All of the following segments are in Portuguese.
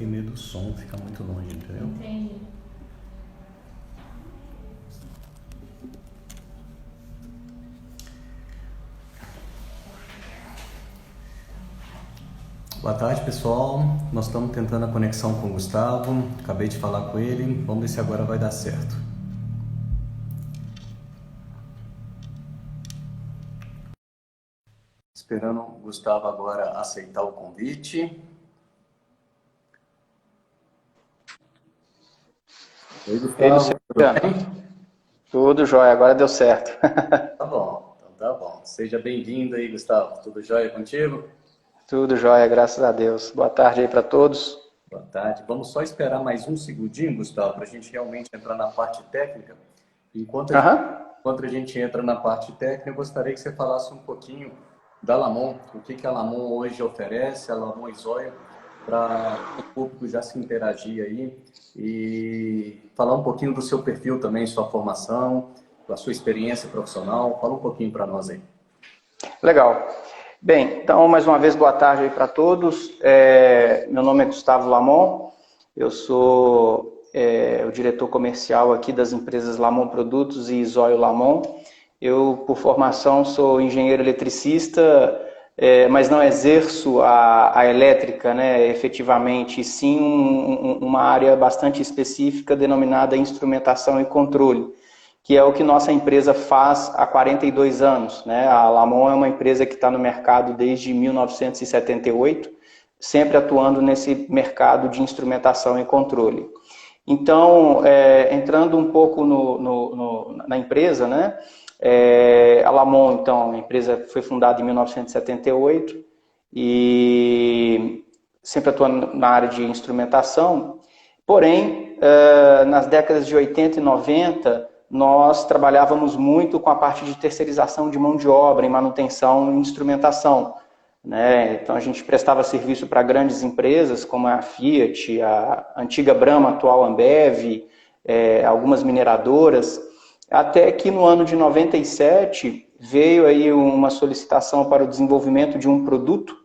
tenho medo do som ficar muito longe, entendeu? Entendi. Boa tarde, pessoal. Nós estamos tentando a conexão com o Gustavo. Acabei de falar com ele. Vamos ver se agora vai dar certo. Esperando o Gustavo agora aceitar o convite. Oi, Ei, Gustavo. Tudo Luciano. bem? Tudo jóia, agora deu certo. Tá bom. Então tá bom. Seja bem-vindo aí, Gustavo. Tudo jóia contigo? Tudo jóia, graças a Deus. Boa tarde aí para todos. Boa tarde. Vamos só esperar mais um segundinho, Gustavo, para a gente realmente entrar na parte técnica. Aham. Enquanto a gente entra na parte técnica, eu gostaria que você falasse um pouquinho da Lamon, o que a Lamon hoje oferece, a Lamon Izóia, para o público já se interagir aí e falar um pouquinho do seu perfil também, sua formação, da sua experiência profissional. Fala um pouquinho para nós aí. Legal. Bem, então, mais uma vez, boa tarde aí para todos. Meu nome é Gustavo Lamon, eu sou o diretor comercial aqui das empresas Lamon Produtos e Izóio Lamon. Eu, por formação, sou engenheiro eletricista, mas não exerço a elétrica, né, efetivamente, e sim uma área bastante específica denominada instrumentação e controle, que é o que nossa empresa faz há 42 anos. Né? A Lamon é uma empresa que está no mercado desde 1978, sempre atuando nesse mercado de instrumentação e controle. Então, entrando um pouco na empresa, né? A Lamon, então, a empresa foi fundada em 1978 e sempre atuando na área de instrumentação. Porém, nas décadas de 80 e 90, nós trabalhávamos muito com a parte de terceirização de mão de obra, em manutenção e instrumentação. Né? Então, a gente prestava serviço para grandes empresas, como a Fiat, a antiga Brahma, atual Ambev, algumas mineradoras, até que no ano de 97 veio aí uma solicitação para o desenvolvimento de um produto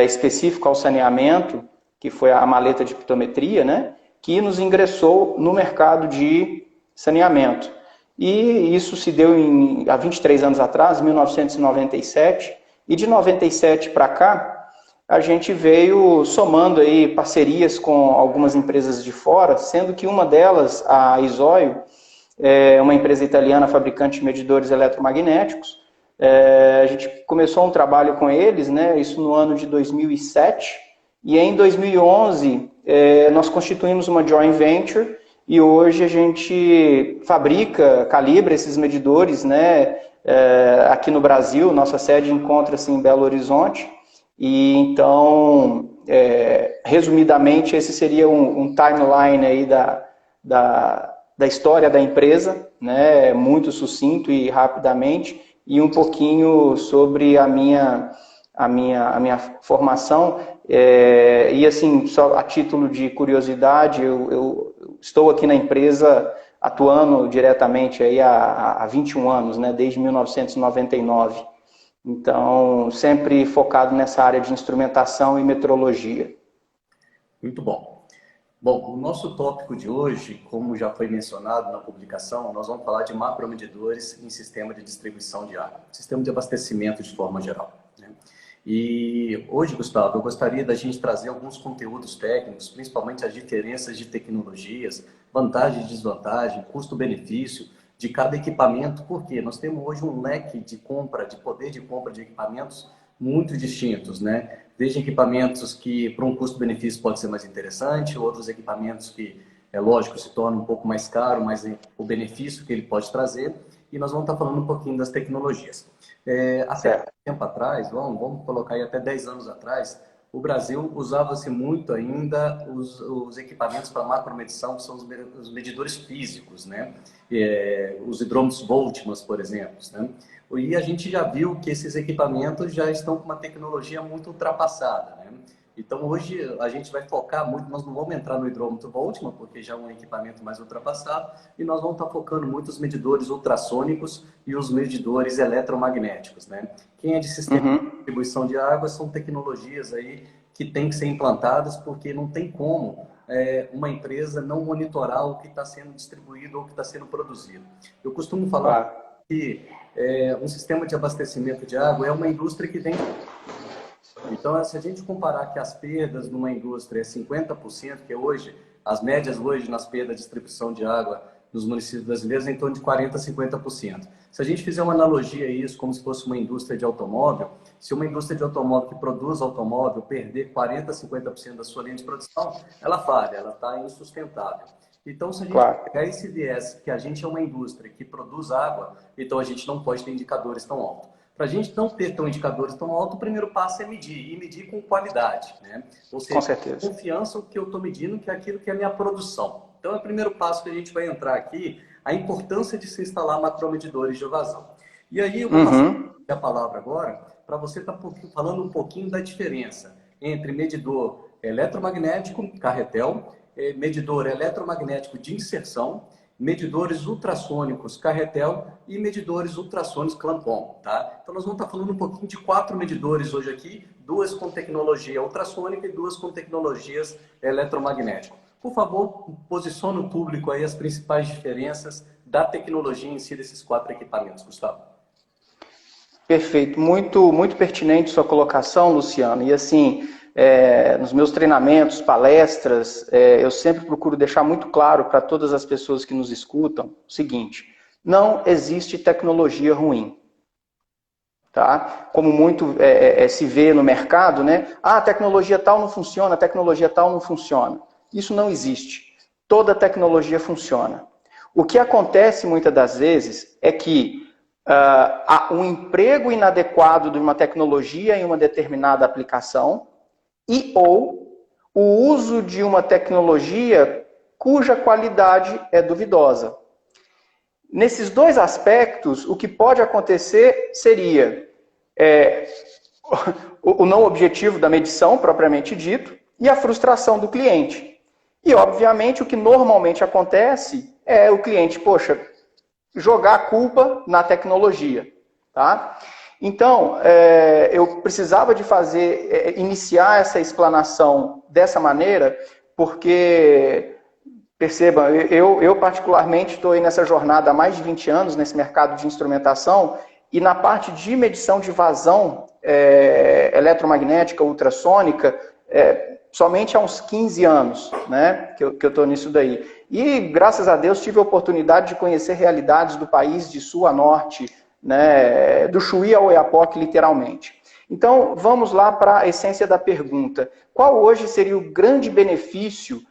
específico ao saneamento, que foi a maleta de pitometria, né? Que nos ingressou no mercado de saneamento. E isso se deu há 23 anos atrás, 1997, e de 97 para cá, a gente veio somando aí parcerias com algumas empresas de fora, sendo que uma delas, a Izóio, é uma empresa italiana fabricante de medidores eletromagnéticos. A gente começou um trabalho com eles, né, isso no ano de 2007, e em 2011 nós constituímos uma joint venture e hoje a gente fabrica, calibra esses medidores, né, aqui no Brasil. Nossa sede encontra-se em Belo Horizonte. E então, resumidamente, esse seria um timeline aí da história da empresa, né, muito sucinto e rapidamente, e um pouquinho sobre a minha formação. E assim, só a título de curiosidade, eu estou aqui na empresa atuando diretamente aí há 21 anos, né, desde 1999. Então, sempre focado nessa área de instrumentação e metrologia. Muito bom. Bom, o nosso tópico de hoje, como já foi mencionado na publicação, nós vamos falar de macromedidores em sistema de distribuição de água, sistema de abastecimento de forma geral. Né? E hoje, Gustavo, eu gostaria da gente trazer alguns conteúdos técnicos, principalmente as diferenças de tecnologias, vantagem e desvantagem, custo-benefício de cada equipamento, porque nós temos hoje um leque de compra, de poder de compra de equipamentos muito distintos, né? Desde equipamentos que, para um custo-benefício, pode ser mais interessante, outros equipamentos que, é lógico, se tornam um pouco mais caro, mas o benefício que ele pode trazer. E nós vamos estar falando um pouquinho das tecnologias. Até tempo atrás, vamos colocar aí até 10 anos atrás, o Brasil usava-se muito ainda os equipamentos para macromedição, que são os medidores físicos, né? Os hidrômetros Voltmans, por exemplo, né? E a gente já viu que esses equipamentos já estão com uma tecnologia muito ultrapassada, né? Então, hoje, a gente vai focar muito, nós não vamos entrar no hidrômetro Voltman, porque já é um equipamento mais ultrapassado, e nós vamos estar focando muito nos medidores ultrassônicos e os medidores eletromagnéticos, né? Quem é de sistema de distribuição de água são tecnologias aí que têm que ser implantadas, porque não tem como uma empresa não monitorar o que está sendo distribuído ou o que está sendo produzido. Eu costumo falar que um sistema de abastecimento de água é uma indústria que tem... Então, se a gente comparar que as perdas numa indústria é 50%, que é hoje, as médias hoje nas perdas de distribuição de água nos municípios brasileiros é em torno de 40% a 50%. Se a gente fizer uma analogia a isso, como se fosse uma indústria de automóvel, se uma indústria de automóvel que produz automóvel perder 40% a 50% da sua linha de produção, ela falha, ela está insustentável. Então, se a gente pegar esse viés que a gente é uma indústria que produz água, então a gente não pode ter indicadores tão altos. Para a gente não ter indicadores tão altos, o primeiro passo é medir, e medir com qualidade, né? Ou seja, com certeza. Confiança no que eu estou medindo, que é aquilo que é a minha produção. Então, é o primeiro passo que a gente vai entrar aqui, a importância de se instalar macromedidores de vazão. E aí eu vou passar a palavra agora para você estar falando um pouquinho da diferença entre medidor eletromagnético, carretel, medidor eletromagnético de inserção, medidores ultrassônicos carretel e medidores ultrassônicos clampon, tá? Então nós vamos estar falando um pouquinho de 4 medidores hoje aqui, 2 com tecnologia ultrassônica e 2 com tecnologias eletromagnéticas. Por favor, posicione o público aí as principais diferenças da tecnologia em si desses 4 equipamentos, Gustavo. Perfeito, muito pertinente sua colocação, Luciano. E assim, nos meus treinamentos, palestras, eu sempre procuro deixar muito claro para todas as pessoas que nos escutam o seguinte: não existe tecnologia ruim. Tá? Como muito se vê no mercado, né? Ah, tecnologia tal não funciona, tecnologia tal não funciona. Isso não existe. Toda tecnologia funciona. O que acontece muitas das vezes é que há um emprego inadequado de uma tecnologia em uma determinada aplicação ou o uso de uma tecnologia cuja qualidade é duvidosa. Nesses 2 aspectos, o que pode acontecer seria o não objetivo da medição, propriamente dito, e a frustração do cliente. E, obviamente, o que normalmente acontece é o cliente, poxa, jogar a culpa na tecnologia. Tá? Então, eu precisava de iniciar essa explanação dessa maneira, porque, perceba, eu particularmente estou aí nessa jornada há mais de 20 anos, nesse mercado de instrumentação, e na parte de medição de vazão eletromagnética, ultrassônica, somente há uns 15 anos, né, que eu estou nisso daí. E, graças a Deus, tive a oportunidade de conhecer realidades do país de sul a norte, né, do Chuí ao Oiapoque, literalmente. Então, vamos lá para a essência da pergunta. Qual hoje seria o grande benefício,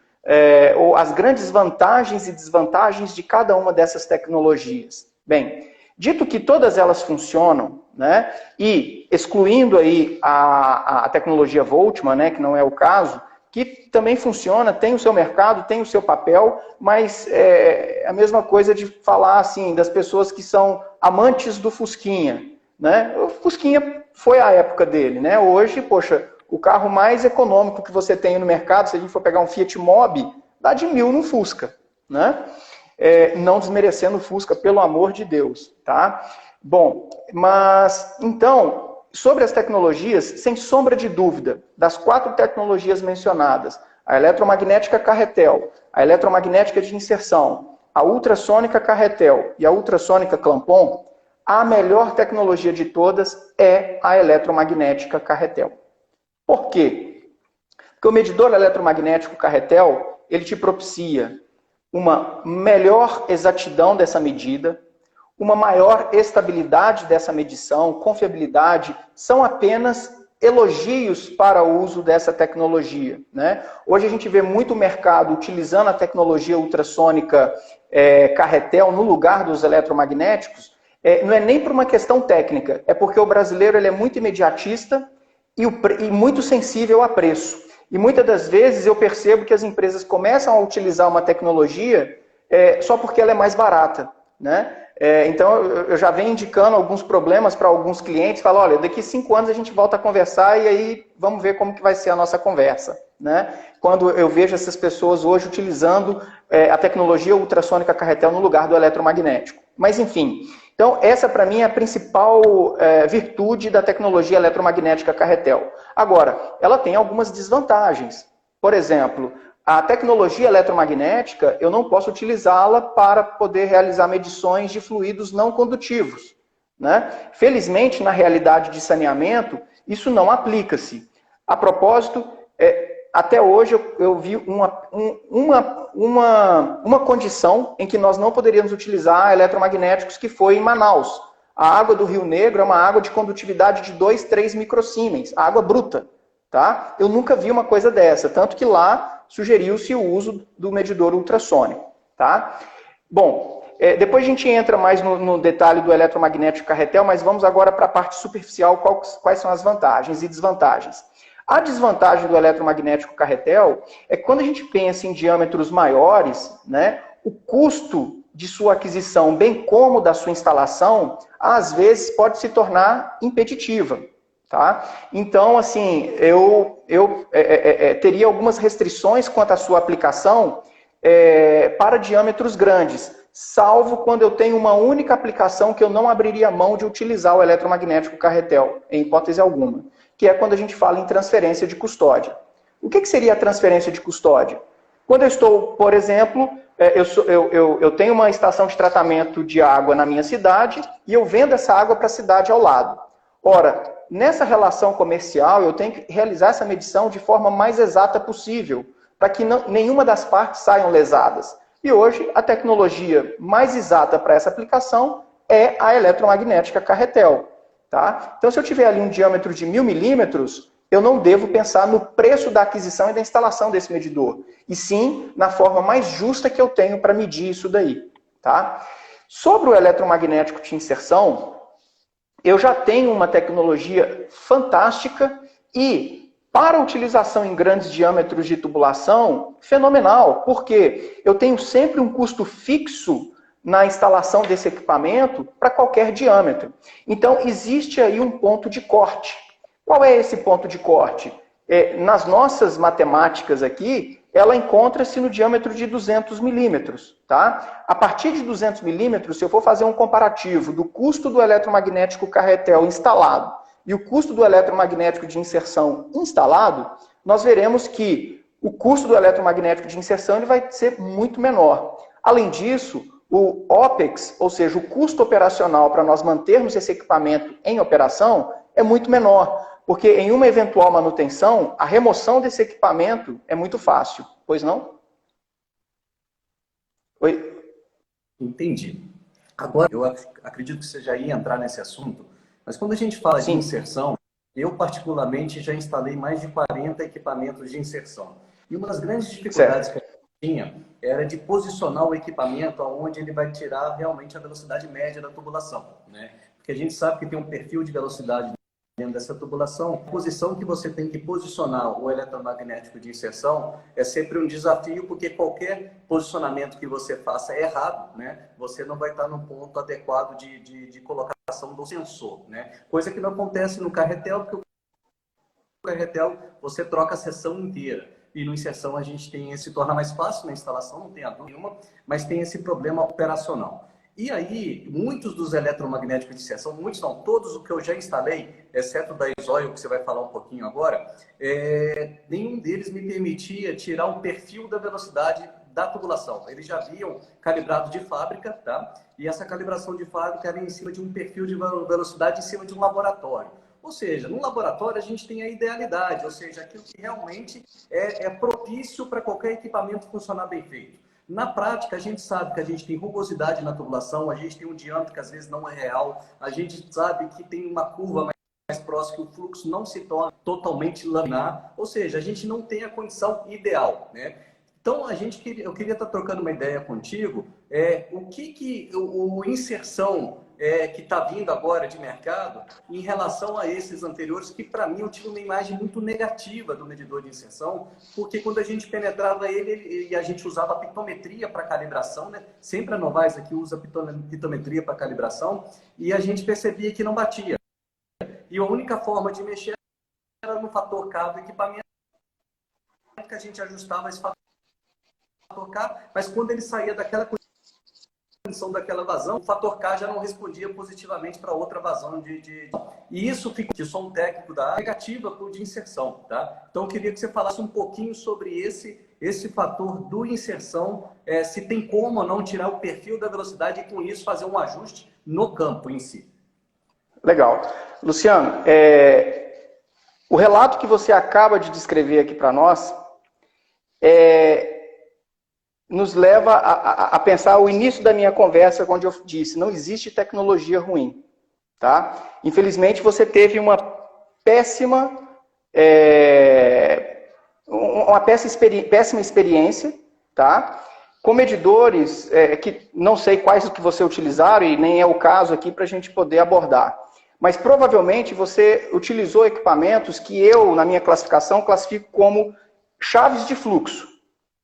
ou as grandes vantagens e desvantagens de cada uma dessas tecnologias? Bem, dito que todas elas funcionam, né, e excluindo aí a tecnologia Voltman, né, que não é o caso, que também funciona, tem o seu mercado, tem o seu papel, mas é a mesma coisa de falar assim das pessoas que são amantes do Fusquinha, né? O Fusquinha foi a época dele, né? Hoje, poxa, o carro mais econômico que você tem no mercado, se a gente for pegar um Fiat Mobi, dá de 1.000 no Fusca, né? Não desmerecendo o Fusca, pelo amor de Deus, tá? Bom, mas então, sobre as tecnologias, sem sombra de dúvida, das 4 tecnologias mencionadas, a eletromagnética carretel, a eletromagnética de inserção, a ultrassônica carretel e a ultrassônica clampon, a melhor tecnologia de todas é a eletromagnética carretel. Por quê? Porque o medidor eletromagnético carretel, ele te propicia uma melhor exatidão dessa medida, uma maior estabilidade dessa medição, confiabilidade, são apenas elogios para o uso dessa tecnologia, né? Hoje a gente vê muito mercado utilizando a tecnologia ultrassônica carretel no lugar dos eletromagnéticos, não é nem por uma questão técnica, é porque o brasileiro ele é muito imediatista e muito sensível a preço. E muitas das vezes eu percebo que as empresas começam a utilizar uma tecnologia só porque ela é mais barata, né? Então, eu já venho indicando alguns problemas para alguns clientes, falo, olha, daqui 5 anos a gente volta a conversar e aí vamos ver como que vai ser a nossa conversa, né? Quando eu vejo essas pessoas hoje utilizando a tecnologia ultrassônica carretel no lugar do eletromagnético. Mas, enfim, Então, essa para mim é a principal virtude da tecnologia eletromagnética Carretel. Agora, ela tem algumas desvantagens. Por exemplo, a tecnologia eletromagnética, eu não posso utilizá-la para poder realizar medições de fluidos não condutivos, né? Felizmente, na realidade de saneamento, isso não aplica-se. A propósito, até hoje eu vi uma condição em que nós não poderíamos utilizar eletromagnéticos, que foi em Manaus. A água do Rio Negro é uma água de condutividade de 2, 3 microsiemens, água bruta. Tá? Eu nunca vi uma coisa dessa, tanto que lá sugeriu-se o uso do medidor ultrassônico. Tá? Bom, depois a gente entra mais no detalhe do eletromagnético Carretel, mas vamos agora para a parte superficial, quais são as vantagens e desvantagens. A desvantagem do eletromagnético Carretel é que quando a gente pensa em diâmetros maiores, né, o custo de sua aquisição, bem como da sua instalação, às vezes pode se tornar impeditiva. Tá? Então, assim, eu teria algumas restrições quanto à sua aplicação para diâmetros grandes, salvo quando eu tenho uma única aplicação que eu não abriria mão de utilizar o eletromagnético Carretel, em hipótese alguma, que é quando a gente fala em transferência de custódia. O que seria a transferência de custódia? Quando eu estou, por exemplo, eu tenho uma estação de tratamento de água na minha cidade e eu vendo essa água para a cidade ao lado. Ora, nessa relação comercial, eu tenho que realizar essa medição de forma mais exata possível, para que nenhuma das partes saiam lesadas. E hoje, a tecnologia mais exata para essa aplicação é a eletromagnética Carretel. Tá? Então, se eu tiver ali um diâmetro de 1000 milímetros, eu não devo pensar no preço da aquisição e da instalação desse medidor, e sim na forma mais justa que eu tenho para medir isso daí. Tá? Sobre o eletromagnético de inserção, eu já tenho uma tecnologia fantástica e, para utilização em grandes diâmetros de tubulação, fenomenal, porque eu tenho sempre um custo fixo na instalação desse equipamento para qualquer diâmetro. Então, existe aí um ponto de corte. Qual é esse ponto de corte? Nas nossas matemáticas aqui, ela encontra-se no diâmetro de 200 milímetros. Tá? A partir de 200 milímetros, se eu for fazer um comparativo do custo do eletromagnético Carretel instalado e o custo do eletromagnético de inserção instalado, nós veremos que o custo do eletromagnético de inserção ele vai ser muito menor. Além disso, o OPEX, ou seja, o custo operacional para nós mantermos esse equipamento em operação, é muito menor. Porque em uma eventual manutenção, a remoção desse equipamento é muito fácil. Pois não? Oi? Entendi. Agora, eu acredito que você já ia entrar nesse assunto, mas quando a gente fala de inserção, eu particularmente já instalei mais de 40 equipamentos de inserção. E uma das grandes dificuldades que a gente tinha era de posicionar o equipamento onde ele vai tirar realmente a velocidade média da tubulação, né? Porque a gente sabe que tem um perfil de velocidade dentro dessa tubulação. A posição que você tem que posicionar o eletromagnético de inserção é sempre um desafio, porque qualquer posicionamento que você faça errado, né, você não vai estar no ponto adequado de colocação do sensor, né? Coisa que não acontece no Carretel, porque o Carretel você troca a seção inteira. E no inserção a gente tem se torna mais fácil na instalação, não tem a dúvida nenhuma, mas tem esse problema operacional. E aí, muitos dos eletromagnéticos de inserção, muitos não, todos o que eu já instalei, exceto da Isoil, que você vai falar um pouquinho agora, nenhum deles me permitia tirar o perfil da velocidade da tubulação. Eles já haviam calibrado de fábrica, tá? E essa calibração de fábrica era em cima de um perfil de velocidade em cima de um laboratório. Ou seja, no laboratório a gente tem a idealidade, ou seja, aquilo que realmente é propício para qualquer equipamento funcionar bem feito. Na prática, a gente sabe que a gente tem rugosidade na tubulação, a gente tem um diâmetro que às vezes não é real, a gente sabe que tem uma curva mais próxima, que o fluxo não se torna totalmente laminar, ou seja, a gente não tem a condição ideal, né? Então, eu queria estar trocando uma ideia contigo, o que o inserção que está vindo agora de mercado em relação a esses anteriores, que para mim eu tive uma imagem muito negativa do medidor de inserção, porque quando a gente penetrava ele e a gente usava a pitometria para calibração, né? Sempre a Novaes aqui usa pitometria para calibração, e a gente percebia que não batia. E a única forma de mexer era no fator K do equipamento, que a gente ajustava esse fator K, mas quando ele saía daquela condição daquela vazão, o fator K já não respondia positivamente para outra vazão E isso fica de som técnico da área negativa para o de inserção, tá? Então, eu queria que você falasse um pouquinho sobre esse fator do inserção, se tem como ou não tirar o perfil da velocidade e, com isso, fazer um ajuste no campo em si. Legal. Luciano, o relato que você acaba de descrever aqui para nós nos leva a pensar o início da minha conversa, onde eu disse, não existe tecnologia ruim. Tá? Infelizmente, você teve uma péssima experiência, tá? Com medidores que não sei quais que você utilizaram, e nem é o caso aqui para a gente poder abordar. Mas provavelmente você utilizou equipamentos que eu, na minha classificação, classifico como chaves de fluxo.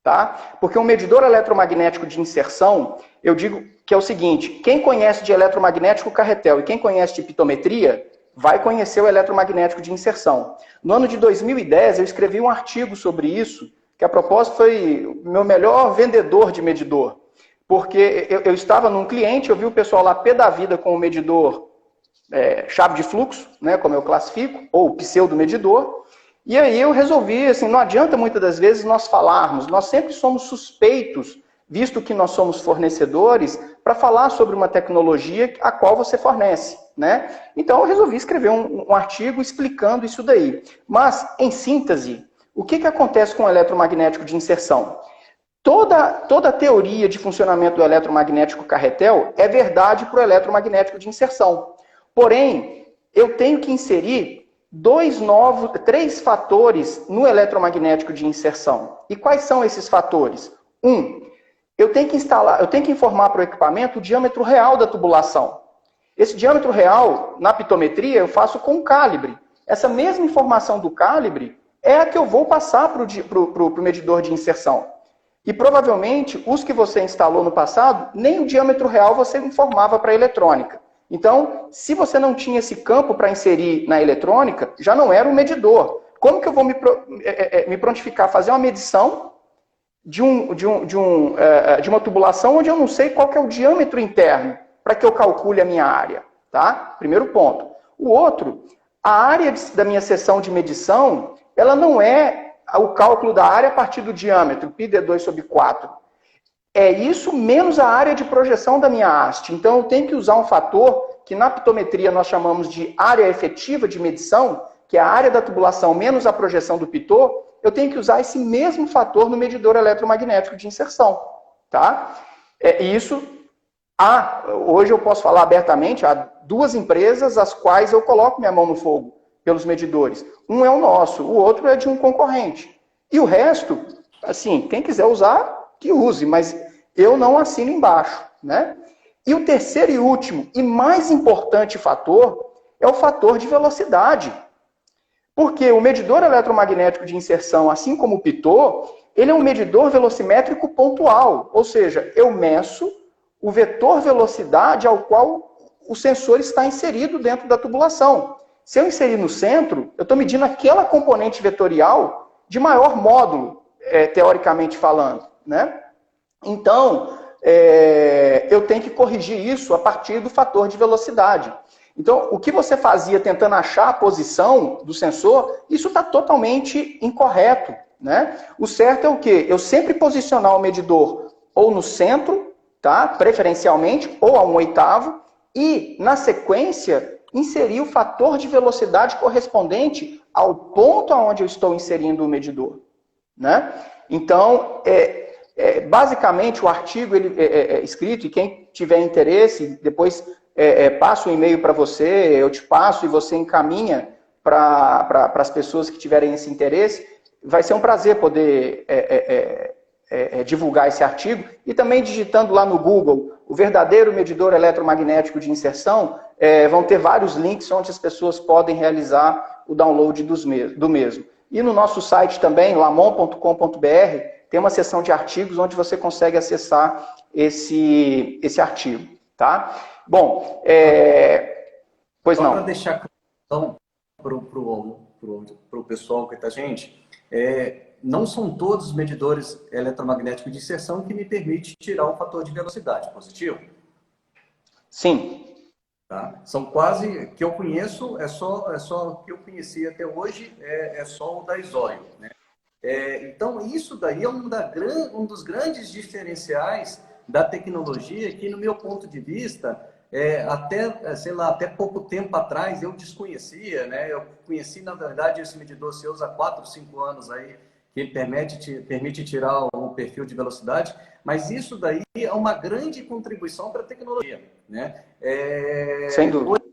Tá? Porque um medidor eletromagnético de inserção, eu digo que é o seguinte, quem conhece de eletromagnético carretel e quem conhece de pitometria, vai conhecer o eletromagnético de inserção. No ano de 2010, eu escrevi um artigo sobre isso, que a propósito foi o meu melhor vendedor de medidor. Porque eu estava num cliente, eu vi o pessoal lá pé da vida com o medidor chave de fluxo, né, como eu classifico, ou pseudo-medidor. E aí eu resolvi, assim, não adianta muitas das vezes nós falarmos, nós sempre somos suspeitos, visto que nós somos fornecedores, para falar sobre uma tecnologia a qual você fornece, né? Então eu resolvi escrever um artigo explicando isso daí. Mas, em síntese, o que acontece com o eletromagnético de inserção? Toda a teoria de funcionamento do eletromagnético carretel é verdade para o eletromagnético de inserção. Porém, eu tenho que inserir três fatores no eletromagnético de inserção. E quais são esses fatores? Eu tenho que informar para o equipamento o diâmetro real da tubulação. Esse diâmetro real, na pitometria, eu faço com calibre. Essa mesma informação do calibre é a que eu vou passar para o medidor de inserção. E provavelmente, os que você instalou no passado, nem o diâmetro real você informava para a eletrônica. Então, se você não tinha esse campo para inserir na eletrônica, já não era um medidor. Como que eu vou me prontificar a fazer uma medição de uma tubulação onde eu não sei qual que é o diâmetro interno para que eu calcule a minha área? Tá? Primeiro ponto. O outro, a área da minha seção de medição, ela não é o cálculo da área a partir do diâmetro, πd2/4. É isso menos a área de projeção da minha haste. Então, eu tenho que usar um fator que na pitometria nós chamamos de área efetiva de medição, que é a área da tubulação menos a projeção do pitô. Eu tenho que usar esse mesmo fator no medidor eletromagnético de inserção. Tá? Hoje eu posso falar abertamente, há duas empresas as quais eu coloco minha mão no fogo pelos medidores. Um é o nosso, o outro é de um concorrente. E o resto, assim, quem quiser usar, que use, mas eu não assino embaixo, né? E o terceiro e último e mais importante fator é o fator de velocidade. Porque o medidor eletromagnético de inserção, assim como o pitô, ele é um medidor velocimétrico pontual, ou seja, eu meço o vetor velocidade ao qual o sensor está inserido dentro da tubulação. Se eu inserir no centro, eu estou medindo aquela componente vetorial de maior módulo, teoricamente falando, né? Então, eu tenho que corrigir isso a partir do fator de velocidade. Então, o que você fazia tentando achar a posição do sensor, isso está totalmente incorreto, né? O certo é o quê? Eu sempre posicionar o medidor ou no centro, tá? Preferencialmente, ou a 1/8, e, na sequência, inserir o fator de velocidade correspondente ao ponto onde eu estou inserindo o medidor, né? Então, basicamente, o artigo é escrito, e quem tiver interesse, depois passo o e-mail para você, eu te passo e você encaminha para as pessoas que tiverem esse interesse. Vai ser um prazer poder divulgar esse artigo. E também digitando lá no Google o verdadeiro medidor eletromagnético de inserção, vão ter vários links onde as pessoas podem realizar o download do mesmo. E no nosso site também, lamon.com.br, tem uma seção de artigos onde você consegue acessar esse artigo. Tá? Bom, pois não. Para deixar claro para o pessoal que está, gente, não são todos os medidores eletromagnéticos de inserção que me permitem tirar o fator de velocidade positivo. Sim. Tá? São quase, que eu conheço, é só o que eu conheci até hoje, é só o da Izóio, né? Então, isso daí é um dos grandes diferenciais da tecnologia que, no meu ponto de vista, até pouco tempo atrás eu desconhecia, né? Eu conheci, na verdade, esse medidor se usa há 4, 5 anos aí, que ele permite tirar o perfil de velocidade, mas isso daí é uma grande contribuição para a tecnologia, né? Sem dúvida.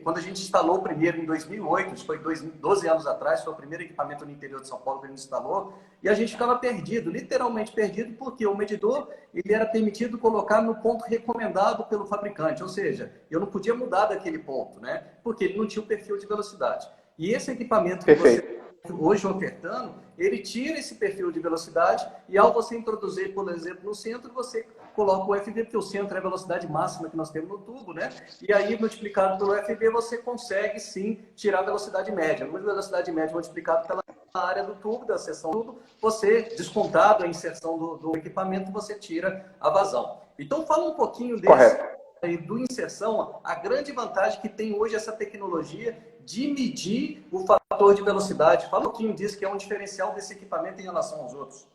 Quando a gente instalou o primeiro em 2008, isso foi 12 anos atrás, foi o primeiro equipamento no interior de São Paulo que a gente instalou, e a gente ficava perdido, literalmente perdido, porque o medidor ele era permitido colocar no ponto recomendado pelo fabricante, ou seja, eu não podia mudar daquele ponto, né? Porque ele não tinha o perfil de velocidade. E esse equipamento que você hoje ofertando, ele tira esse perfil de velocidade e ao você introduzir, por exemplo, no centro, você coloca o FV, porque o centro é a velocidade máxima que nós temos no tubo, né? E aí, multiplicado pelo FV, você consegue, sim, tirar a velocidade média. A velocidade média multiplicado pela área do tubo, da seção do tubo, você, descontado a inserção do equipamento, você tira a vazão. Então, fala um pouquinho do inserção, a grande vantagem que tem hoje essa tecnologia de medir o fator de velocidade. Fala um pouquinho disso, que é um diferencial desse equipamento em relação aos outros.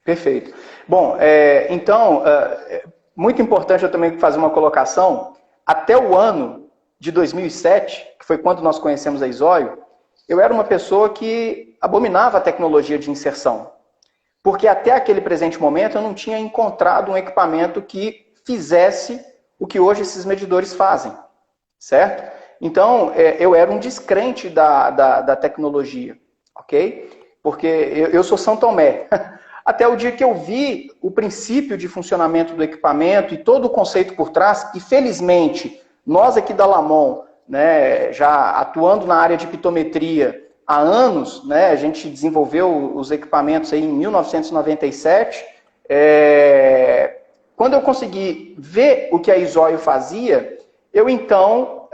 Perfeito. Bom, então, muito importante eu também fazer uma colocação. Até o ano de 2007, que foi quando nós conhecemos a Izóio, eu era uma pessoa que abominava a tecnologia de inserção. Porque até aquele presente momento eu não tinha encontrado um equipamento que fizesse o que hoje esses medidores fazem, certo? Então, eu era um descrente da tecnologia, ok? Porque eu sou São Tomé. Até o dia que eu vi o princípio de funcionamento do equipamento e todo o conceito por trás, e felizmente, nós aqui da Lamon, né, já atuando na área de pitometria há anos, né, a gente desenvolveu os equipamentos aí em 1997, quando eu consegui ver o que a Izóio fazia, eu então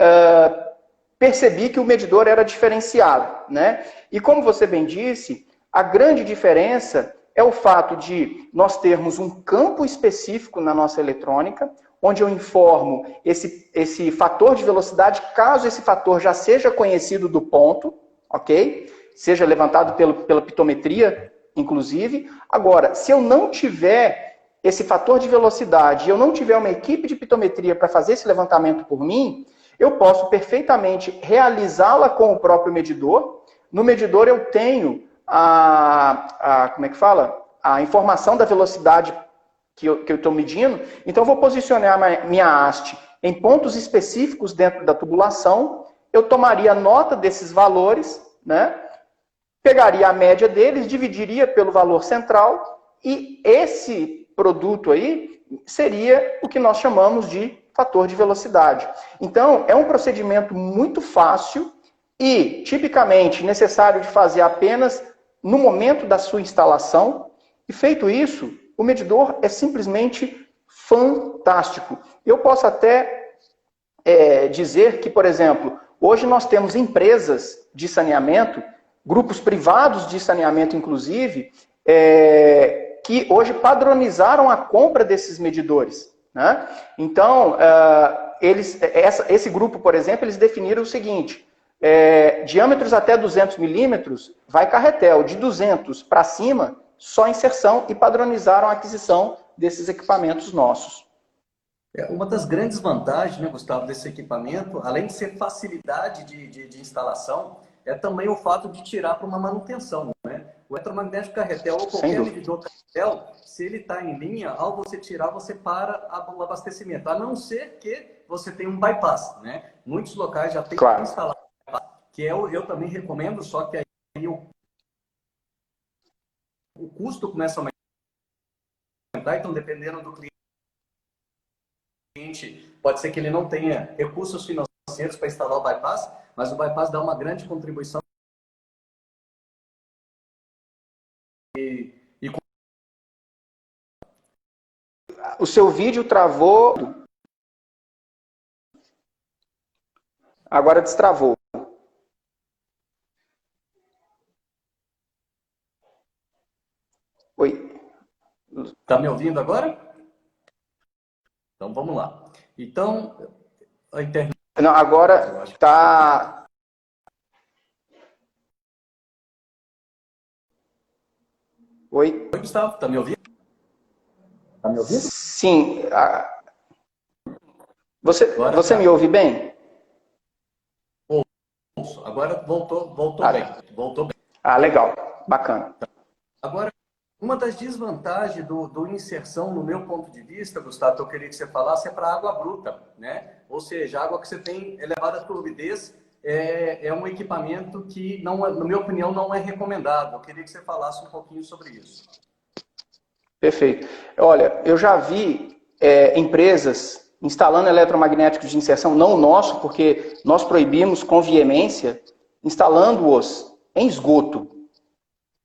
percebi que o medidor era diferenciado, né? E como você bem disse, a grande diferença é o fato de nós termos um campo específico na nossa eletrônica, onde eu informo esse fator de velocidade, caso esse fator já seja conhecido do ponto, ok? Seja levantado pela pitometria, inclusive. Agora, se eu não tiver esse fator de velocidade e eu não tiver uma equipe de pitometria para fazer esse levantamento por mim, eu posso perfeitamente realizá-la com o próprio medidor. No medidor eu tenho como é que fala? A informação da velocidade que eu estou medindo. Então eu vou posicionar minha haste em pontos específicos dentro da tubulação, eu tomaria nota desses valores, né? Pegaria a média deles, dividiria pelo valor central e esse produto aí seria o que nós chamamos de fator de velocidade. Então, é um procedimento muito fácil e, tipicamente, necessário de fazer apenas no momento da sua instalação. E, feito isso, o medidor é simplesmente fantástico. Eu posso até dizer que, por exemplo, hoje nós temos empresas de saneamento, grupos privados de saneamento, inclusive, que hoje padronizaram a compra desses medidores, né? Então, esse grupo, por exemplo, eles definiram o seguinte: diâmetros até 200 milímetros vai carretel, de 200 para cima, só inserção, e padronizaram a aquisição desses equipamentos nossos. Uma das grandes vantagens, né, Gustavo, desse equipamento, além de ser facilidade de instalação, é também o fato de tirar para uma manutenção, né? O eletromagnético carretel ou qualquer medidor carretel, se ele está em linha, ao você tirar, você para o abastecimento, a não ser que você tenha um bypass, né? Muitos locais já têm instalado bypass, que eu também recomendo, só que aí o custo começa a aumentar, então dependendo do cliente, pode ser que ele não tenha recursos financeiros para instalar o bypass, mas o bypass dá uma grande contribuição. O seu vídeo travou, agora destravou. Oi. Está me ouvindo agora? Então vamos lá. Então, a internet. Não, agora está. Oi? Oi, Gustavo, está me ouvindo? Está me ouvindo? Sim. Você me Tá. ouve bem? Ouço. Agora voltou bem. Voltou bem. Legal. Bacana. Agora, uma das desvantagens do inserção, no meu ponto de vista, Gustavo, que eu queria que você falasse, é para água bruta, né? Ou seja, a água que você tem elevada turbidez é um equipamento que, não, na minha opinião, não é recomendado. Eu queria que você falasse um pouquinho sobre isso. Perfeito. Olha, eu já vi empresas instalando eletromagnéticos de inserção, não o nosso, porque nós proibimos com veemência, instalando-os em esgoto.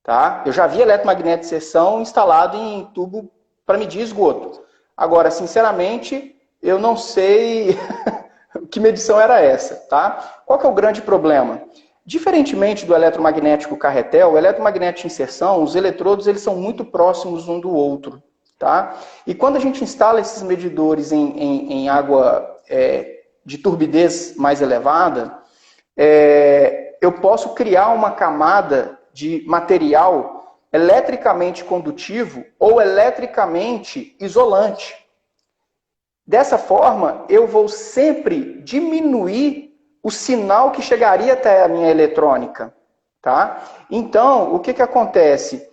Tá? Eu já vi eletromagnético de inserção instalado em tubo para medir esgoto. Agora, sinceramente, eu não sei que medição era essa. Tá? Qual que é o grande problema? Diferentemente do eletromagnético carretel, o eletromagnético de inserção, os eletrodos eles são muito próximos um do outro. Tá? E quando a gente instala esses medidores em água de turbidez mais elevada, eu posso criar uma camada de material eletricamente condutivo ou eletricamente isolante. Dessa forma, eu vou sempre diminuir o sinal que chegaria até a minha eletrônica. Tá? Então, o que acontece?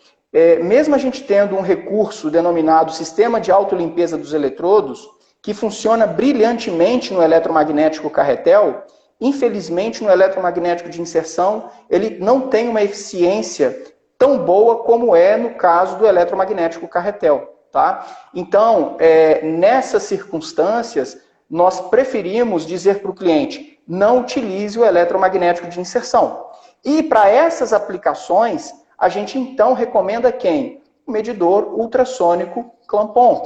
Mesmo a gente tendo um recurso denominado sistema de autolimpeza dos eletrodos, que funciona brilhantemente no eletromagnético carretel, infelizmente no eletromagnético de inserção, ele não tem uma eficiência tão boa como é no caso do eletromagnético carretel. Tá? Então, nessas circunstâncias, nós preferimos dizer para o cliente, não utilize o eletromagnético de inserção. E para essas aplicações, a gente então recomenda quem? O medidor ultrassônico Clampon,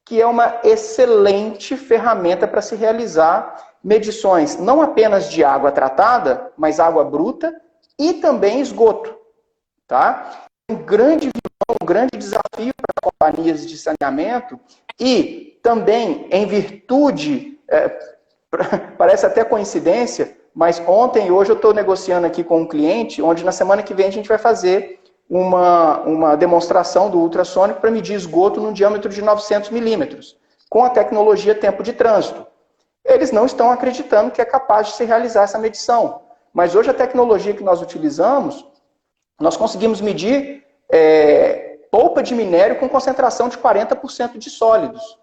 que é uma excelente ferramenta para se realizar medições não apenas de água tratada, mas água bruta e também esgoto. Tá? Um grande vilão, um grande desafio para companhias de saneamento e também em virtude, parece até coincidência, mas ontem e hoje eu estou negociando aqui com um cliente, onde na semana que vem a gente vai fazer uma demonstração do ultrassônico para medir esgoto num diâmetro de 900 milímetros, com a tecnologia tempo de trânsito. Eles não estão acreditando que é capaz de se realizar essa medição. Mas hoje a tecnologia que nós utilizamos, nós conseguimos medir polpa de minério com concentração de 40% de sólidos.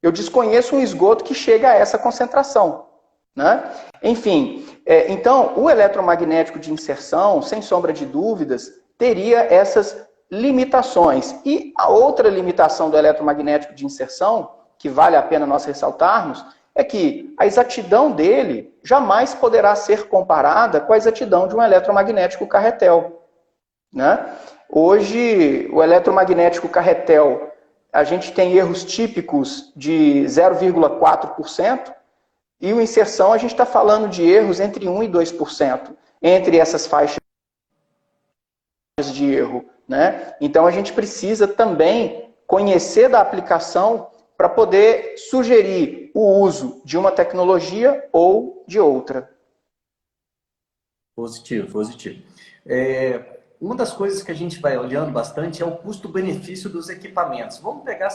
Eu desconheço um esgoto que chega a essa concentração. Né? Enfim, então o eletromagnético de inserção, sem sombra de dúvidas, teria essas limitações. E a outra limitação do eletromagnético de inserção, que vale a pena nós ressaltarmos, é que a exatidão dele jamais poderá ser comparada com a exatidão de um eletromagnético carretel. Né? Hoje, o eletromagnético carretel, a gente tem erros típicos de 0,4%, e o inserção a gente está falando de erros entre 1% e 2%, entre essas faixas de erro. Né? Então, a gente precisa também conhecer da aplicação para poder sugerir o uso de uma tecnologia ou de outra. Positivo, positivo. Uma das coisas que a gente vai olhando bastante é o custo-benefício dos equipamentos. Vamos pegar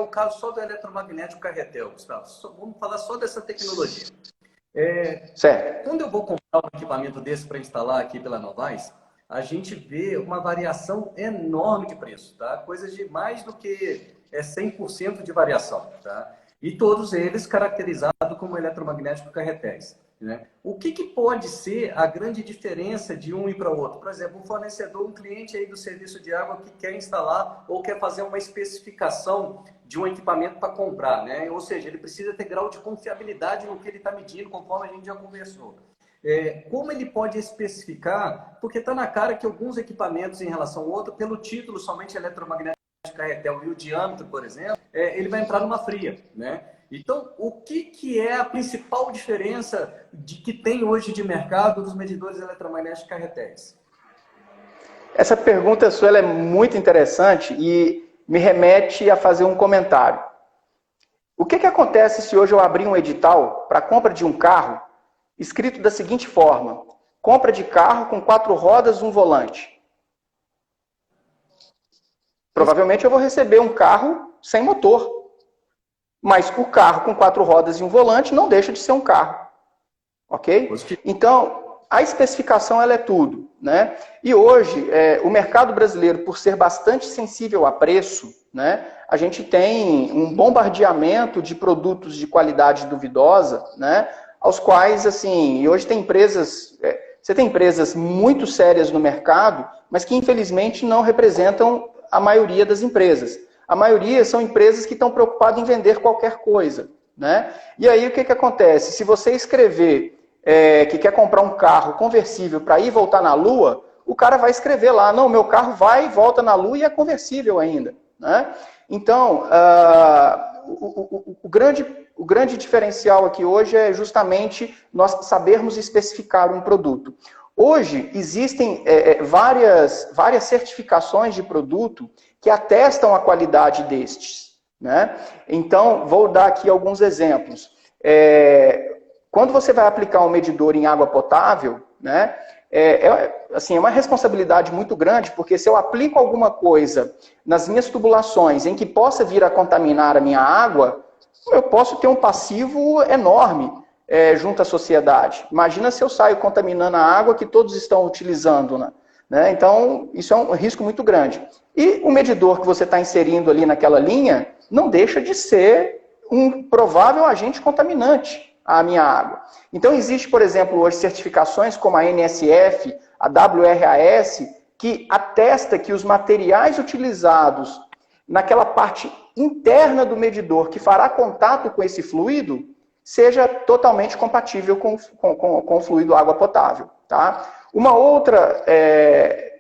o caso só do eletromagnético carretel, Gustavo. Vamos falar só dessa tecnologia. Certo. Quando eu vou comprar um equipamento desse para instalar aqui pela Novais, a gente vê uma variação enorme de preço, tá? Coisas de mais do que 100% de variação, tá? E todos eles caracterizados como eletromagnético carretéis. Né? O que pode ser a grande diferença de um e para o outro? Por exemplo, um fornecedor, um cliente aí do serviço de água que quer instalar ou quer fazer uma especificação de um equipamento para comprar, né? Ou seja, ele precisa ter grau de confiabilidade no que ele está medindo, conforme a gente já conversou. Como ele pode especificar? Porque está na cara que alguns equipamentos em relação ao outro, pelo título somente eletromagnético carretel e o diâmetro, por exemplo, ele vai entrar numa fria, né? Então, o que é a principal diferença que tem hoje de mercado dos medidores eletromagnéticos carretéis? Essa pergunta sua ela é muito interessante e me remete a fazer um comentário. O que acontece se hoje eu abrir um edital para compra de um carro escrito da seguinte forma: compra de carro com 4 rodas, um volante? Provavelmente eu vou receber um carro sem motor. Mas o carro com 4 rodas e um volante não deixa de ser um carro. Ok? Positivo. Então, a especificação ela é tudo. Né? E hoje, o mercado brasileiro, por ser bastante sensível a preço, né, a gente tem um bombardeamento de produtos de qualidade duvidosa, né, aos quais, assim, e hoje tem empresas, você tem empresas muito sérias no mercado, mas que infelizmente não representam a maioria das empresas. A maioria são empresas que estão preocupadas em vender qualquer coisa. Né? E aí o que acontece? Se você escrever que quer comprar um carro conversível para ir e voltar na Lua, o cara vai escrever lá, não, meu carro vai e volta na Lua e é conversível ainda. Né? Então, o grande diferencial aqui hoje é justamente nós sabermos especificar um produto. Hoje, existem várias certificações de produto que atestam a qualidade destes. Né? Então, vou dar aqui alguns exemplos. Quando você vai aplicar um medidor em água potável, né, assim, é uma responsabilidade muito grande, porque se eu aplico alguma coisa nas minhas tubulações em que possa vir a contaminar a minha água, eu posso ter um passivo enorme junto à sociedade. Imagina se eu saio contaminando a água que todos estão utilizando, né? Então, isso é um risco muito grande. E o medidor que você está inserindo ali naquela linha não deixa de ser um provável agente contaminante à minha água. Então, existe, por exemplo, hoje certificações como a NSF, a WRAS, que atesta que os materiais utilizados naquela parte interna do medidor que fará contato com esse fluido seja totalmente compatível com o fluido água potável. Tá? Uma outra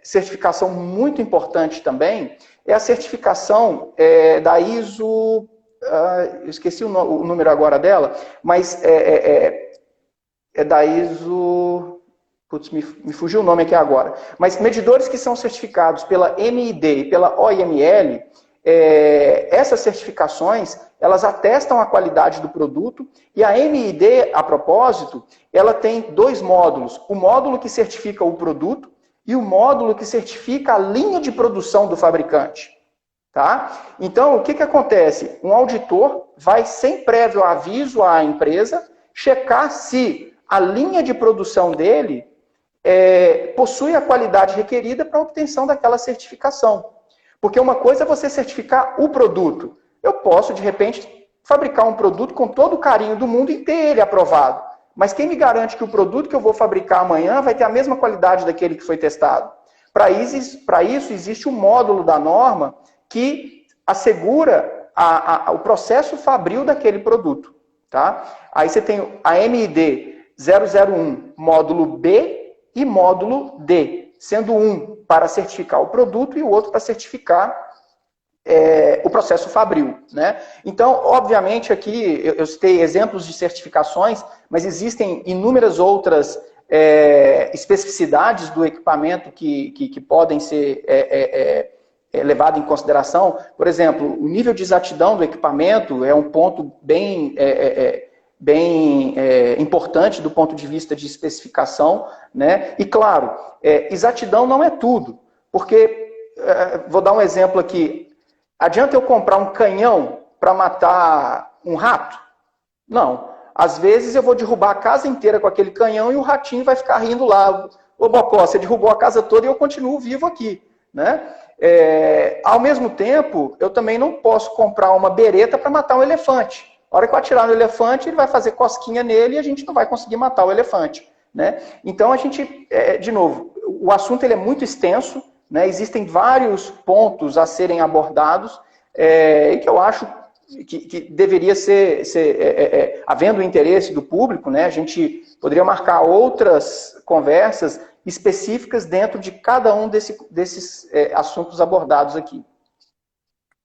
certificação muito importante também é a certificação da ISO, eu esqueci o número agora dela, mas é da ISO, putz, me fugiu o nome aqui agora, mas medidores que são certificados pela MID e pela OIML, essas certificações, elas atestam a qualidade do produto, e a MID, a propósito, ela tem 2 módulos, o módulo que certifica o produto e o módulo que certifica a linha de produção do fabricante. Tá? Então, o que acontece? Um auditor vai, sem prévio aviso à empresa, checar se a linha de produção dele possui a qualidade requerida para a obtenção daquela certificação. Porque uma coisa é você certificar o produto. Eu posso, de repente, fabricar um produto com todo o carinho do mundo e ter ele aprovado. Mas quem me garante que o produto que eu vou fabricar amanhã vai ter a mesma qualidade daquele que foi testado? Para isso, existe um módulo da norma que assegura o processo fabril daquele produto. Tá? Aí você tem a MID 001, módulo B e módulo D, sendo um para certificar o produto e o outro para certificar o processo fabril. Né? Então, obviamente, aqui eu citei exemplos de certificações, mas existem inúmeras outras especificidades do equipamento que podem ser levado em consideração. Por exemplo, o nível de exatidão do equipamento é um ponto bem importante do ponto de vista de especificação. Né? E, claro, exatidão não é tudo, porque, vou dar um exemplo aqui, adianta eu comprar um canhão para matar um rato? Não. Às vezes eu vou derrubar a casa inteira com aquele canhão e o ratinho vai ficar rindo lá. Ô, Bocó, você derrubou a casa toda e eu continuo vivo aqui. Né? Ao mesmo tempo, eu também não posso comprar uma bereta para matar um elefante. A hora que eu atirar no elefante, ele vai fazer cosquinha nele e a gente não vai conseguir matar o elefante. Né? Então, a gente, de novo, o assunto ele é muito extenso, né? Existem vários pontos a serem abordados e que eu acho que deveria ser havendo o interesse do público, né? A gente poderia marcar outras conversas específicas dentro de cada um desses assuntos abordados aqui.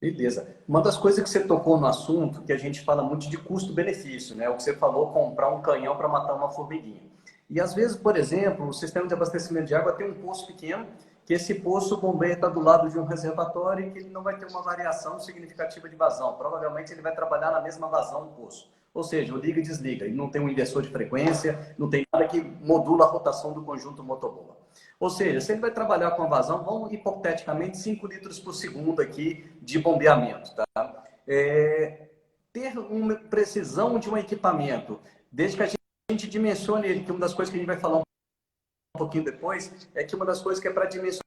Beleza. Uma das coisas que você tocou no assunto, que a gente fala muito de custo-benefício, né? O que você falou, comprar um canhão para matar uma formiguinha. E às vezes, por exemplo, o sistema de abastecimento de água tem um poço pequeno que esse poço bombeia está do lado de um reservatório e que ele não vai ter uma variação significativa de vazão. Provavelmente ele vai trabalhar na mesma vazão do poço. Ou seja, o liga e desliga. Ele não tem um inversor de frequência, não tem nada que modula a rotação do conjunto motor-bola. Ou seja, se ele vai trabalhar com a vazão, vamos hipoteticamente 5 litros por segundo aqui de bombeamento. Tá? Ter uma precisão de um equipamento, desde que a gente dimensione ele, que uma das coisas que a gente vai falar um pouquinho depois, é que uma das coisas que é para dimensionar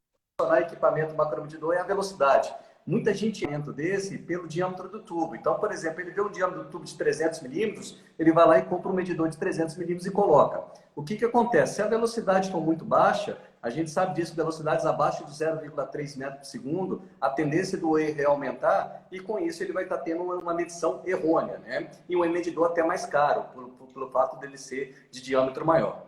equipamento macromedidor é a velocidade. Muita gente entra desse pelo diâmetro do tubo. Então, por exemplo, ele vê um diâmetro do tubo de 300 milímetros, ele vai lá e compra um medidor de 300 milímetros e coloca. O que acontece? Se a velocidade for muito baixa, a gente sabe disso, velocidades abaixo de 0,3 metros por segundo, a tendência do erro é aumentar e com isso ele vai estar tendo uma medição errônea, né? E um medidor até mais caro, pelo fato dele ser de diâmetro maior.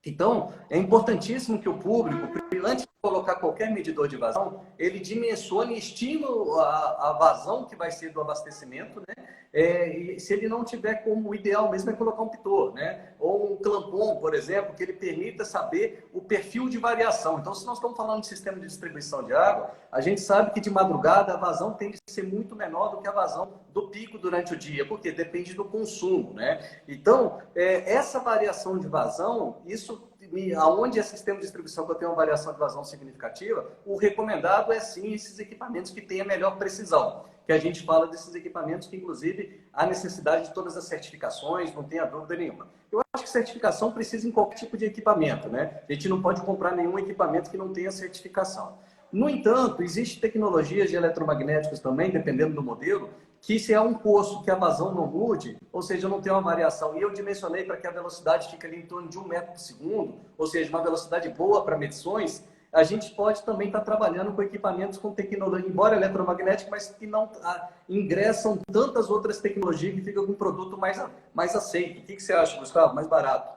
Então, é importantíssimo que o público, antes de colocar qualquer medidor de vazão, ele dimensione e estime a vazão que vai ser do abastecimento, né? E se ele não tiver como, o ideal mesmo é colocar um pitot, né? Ou um clampon, por exemplo, que ele permita saber o perfil de variação. Então, se nós estamos falando de sistema de distribuição de água, a gente sabe que de madrugada a vazão tem que ser muito menor do que a vazão do pico durante o dia, porque depende do consumo, né? Então, essa variação de vazão, isso aonde é sistema de distribuição que eu tenho uma variação de vazão significativa, o recomendado é sim esses equipamentos que têm a melhor precisão. Que a gente fala desses equipamentos que, inclusive, há necessidade de todas as certificações, não tenha dúvida nenhuma. Eu acho que certificação precisa em qualquer tipo de equipamento, né? A gente não pode comprar nenhum equipamento que não tenha certificação. No entanto, existem tecnologias de eletromagnéticos também, dependendo do modelo, que se é um poço que a vazão não mude, ou seja, não tem uma variação, e eu dimensionei para que a velocidade fique ali em torno de 1 metro por segundo, ou seja, uma velocidade boa para medições, a gente pode também estar trabalhando com equipamentos com tecnologia, embora eletromagnética, mas que não ingressam tantas outras tecnologias que ficam com um produto mais aceito. O que você acha, Gustavo? Mais barato?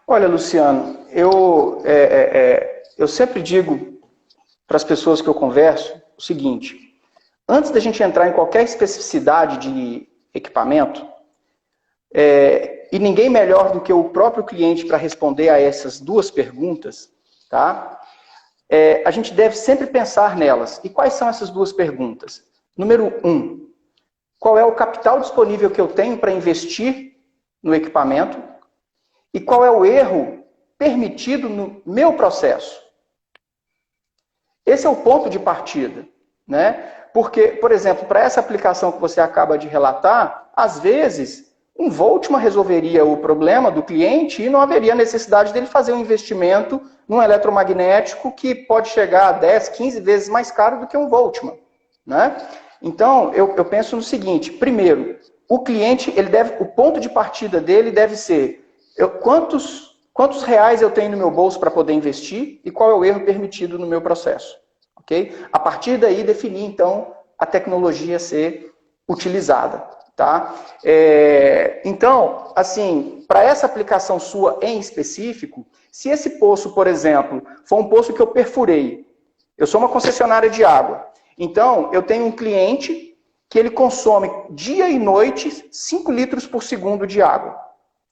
Olha, Luciano, eu sempre digo para as pessoas que eu converso o seguinte: antes da gente entrar em qualquer especificidade de equipamento, e ninguém melhor do que o próprio cliente para responder a essas duas perguntas, tá? A gente deve sempre pensar nelas. E quais são essas duas perguntas? Número 1, qual é o capital disponível que eu tenho para investir no equipamento? E qual é o erro permitido no meu processo? Esse é o ponto de partida, né? Porque, por exemplo, para essa aplicação que você acaba de relatar, às vezes, 1 Voltman resolveria o problema do cliente e não haveria necessidade dele fazer um investimento num eletromagnético que pode chegar a 10, 15 vezes mais caro do que 1 Voltman, né? Então, eu penso no seguinte: primeiro, o cliente, o ponto de partida dele deve ser quantos reais eu tenho no meu bolso para poder investir e qual é o erro permitido no meu processo. Okay? A partir daí, definir, então, a tecnologia a ser utilizada. Tá? Então, assim, para essa aplicação sua em específico, se esse poço, por exemplo, for um poço que eu perfurei, eu sou uma concessionária de água, então eu tenho um cliente que ele consome dia e noite 5 litros por segundo de água.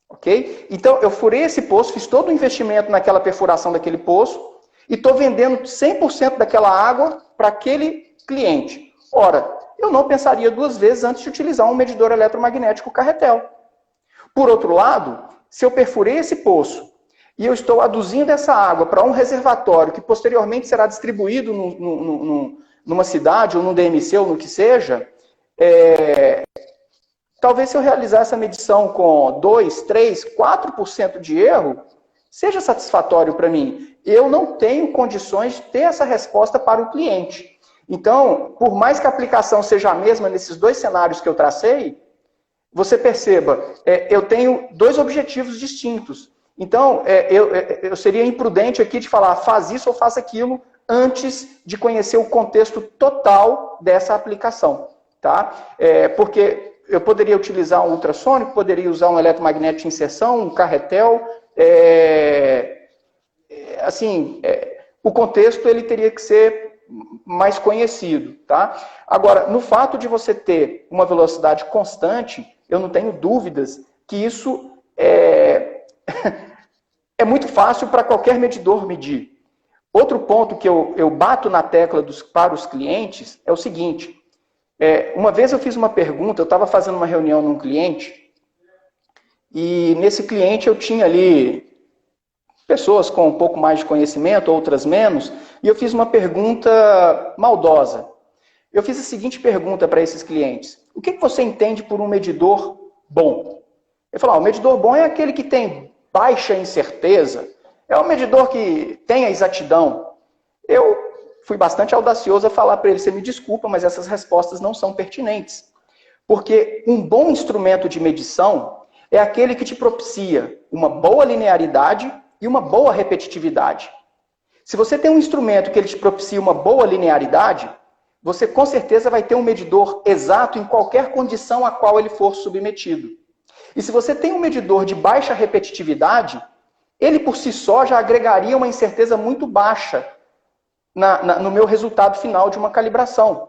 Okay? Então, eu furei esse poço, fiz todo o investimento naquela perfuração daquele poço e estou vendendo 100% daquela água para aquele cliente. Ora, eu não pensaria 2 vezes antes de utilizar um medidor eletromagnético carretel. Por outro lado, se eu perfurei esse poço e eu estou aduzindo essa água para um reservatório que posteriormente será distribuído numa cidade ou num DMC ou no que seja, talvez se eu realizar essa medição com 2, 3, 4% de erro, seja satisfatório para mim. Eu não tenho condições de ter essa resposta para o cliente. Então, por mais que a aplicação seja a mesma nesses 2 cenários que eu tracei, você perceba, eu tenho 2 objetivos distintos. Então, eu seria imprudente aqui de falar, faz isso ou faz aquilo, antes de conhecer o contexto total dessa aplicação. Tá? Porque eu poderia utilizar um ultrassônico, poderia usar um eletromagnético de inserção, um carretel. O contexto ele teria que ser mais conhecido. Tá? Agora, no fato de você ter uma velocidade constante, eu não tenho dúvidas que isso é muito fácil para qualquer medidor medir. Outro ponto que eu bato na tecla para os clientes é o seguinte. Uma vez eu fiz uma pergunta, eu estava fazendo uma reunião num cliente, e nesse cliente eu tinha ali pessoas com um pouco mais de conhecimento, outras menos, e eu fiz uma pergunta maldosa. Eu fiz a seguinte pergunta para esses clientes. O que você entende por um medidor bom? Ele falou, o medidor bom é aquele que tem baixa incerteza, é um medidor que tem a exatidão. Eu fui bastante audacioso a falar para ele, você me desculpa, mas essas respostas não são pertinentes. Porque um bom instrumento de medição é aquele que te propicia uma boa linearidade e uma boa repetitividade. Se você tem um instrumento que ele te propicia uma boa linearidade, você com certeza vai ter um medidor exato em qualquer condição a qual ele for submetido. E se você tem um medidor de baixa repetitividade, ele por si só já agregaria uma incerteza muito baixa no meu resultado final de uma calibração.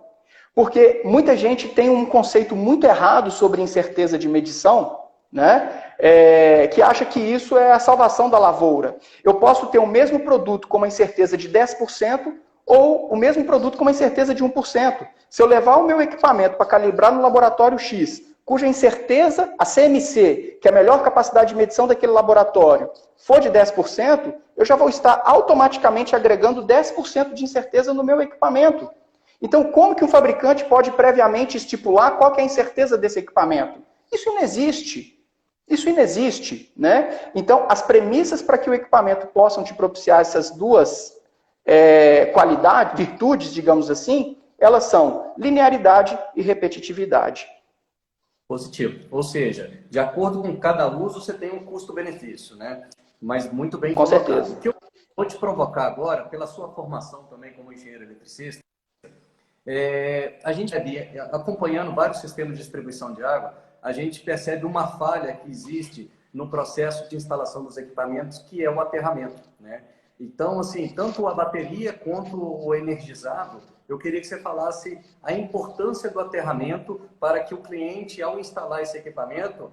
Porque muita gente tem um conceito muito errado sobre incerteza de medição, né? Que acha que isso é a salvação da lavoura. Eu posso ter o mesmo produto com uma incerteza de 10% ou o mesmo produto com uma incerteza de 1%. Se eu levar o meu equipamento para calibrar no laboratório X, cuja incerteza, a CMC, que é a melhor capacidade de medição daquele laboratório, for de 10%, eu já vou estar automaticamente agregando 10% de incerteza no meu equipamento. Então, como que um fabricante pode previamente estipular qual que é a incerteza desse equipamento? Isso não existe. Isso inexiste, né? Então, as premissas para que o equipamento possam te propiciar essas duas qualidades, virtudes, digamos assim, elas são linearidade e repetitividade. Positivo. Ou seja, de acordo com cada uso, você tem um custo-benefício, né? Mas muito bem com colocado. certeza. O que eu vou te provocar agora, pela sua formação também como engenheiro eletricista, a gente acompanhando vários sistemas de distribuição de água, a gente percebe uma falha que existe no processo de instalação dos equipamentos, que é o aterramento, né? Então, assim, tanto a bateria quanto o energizado, eu queria que você falasse a importância do aterramento para que o cliente, ao instalar esse equipamento,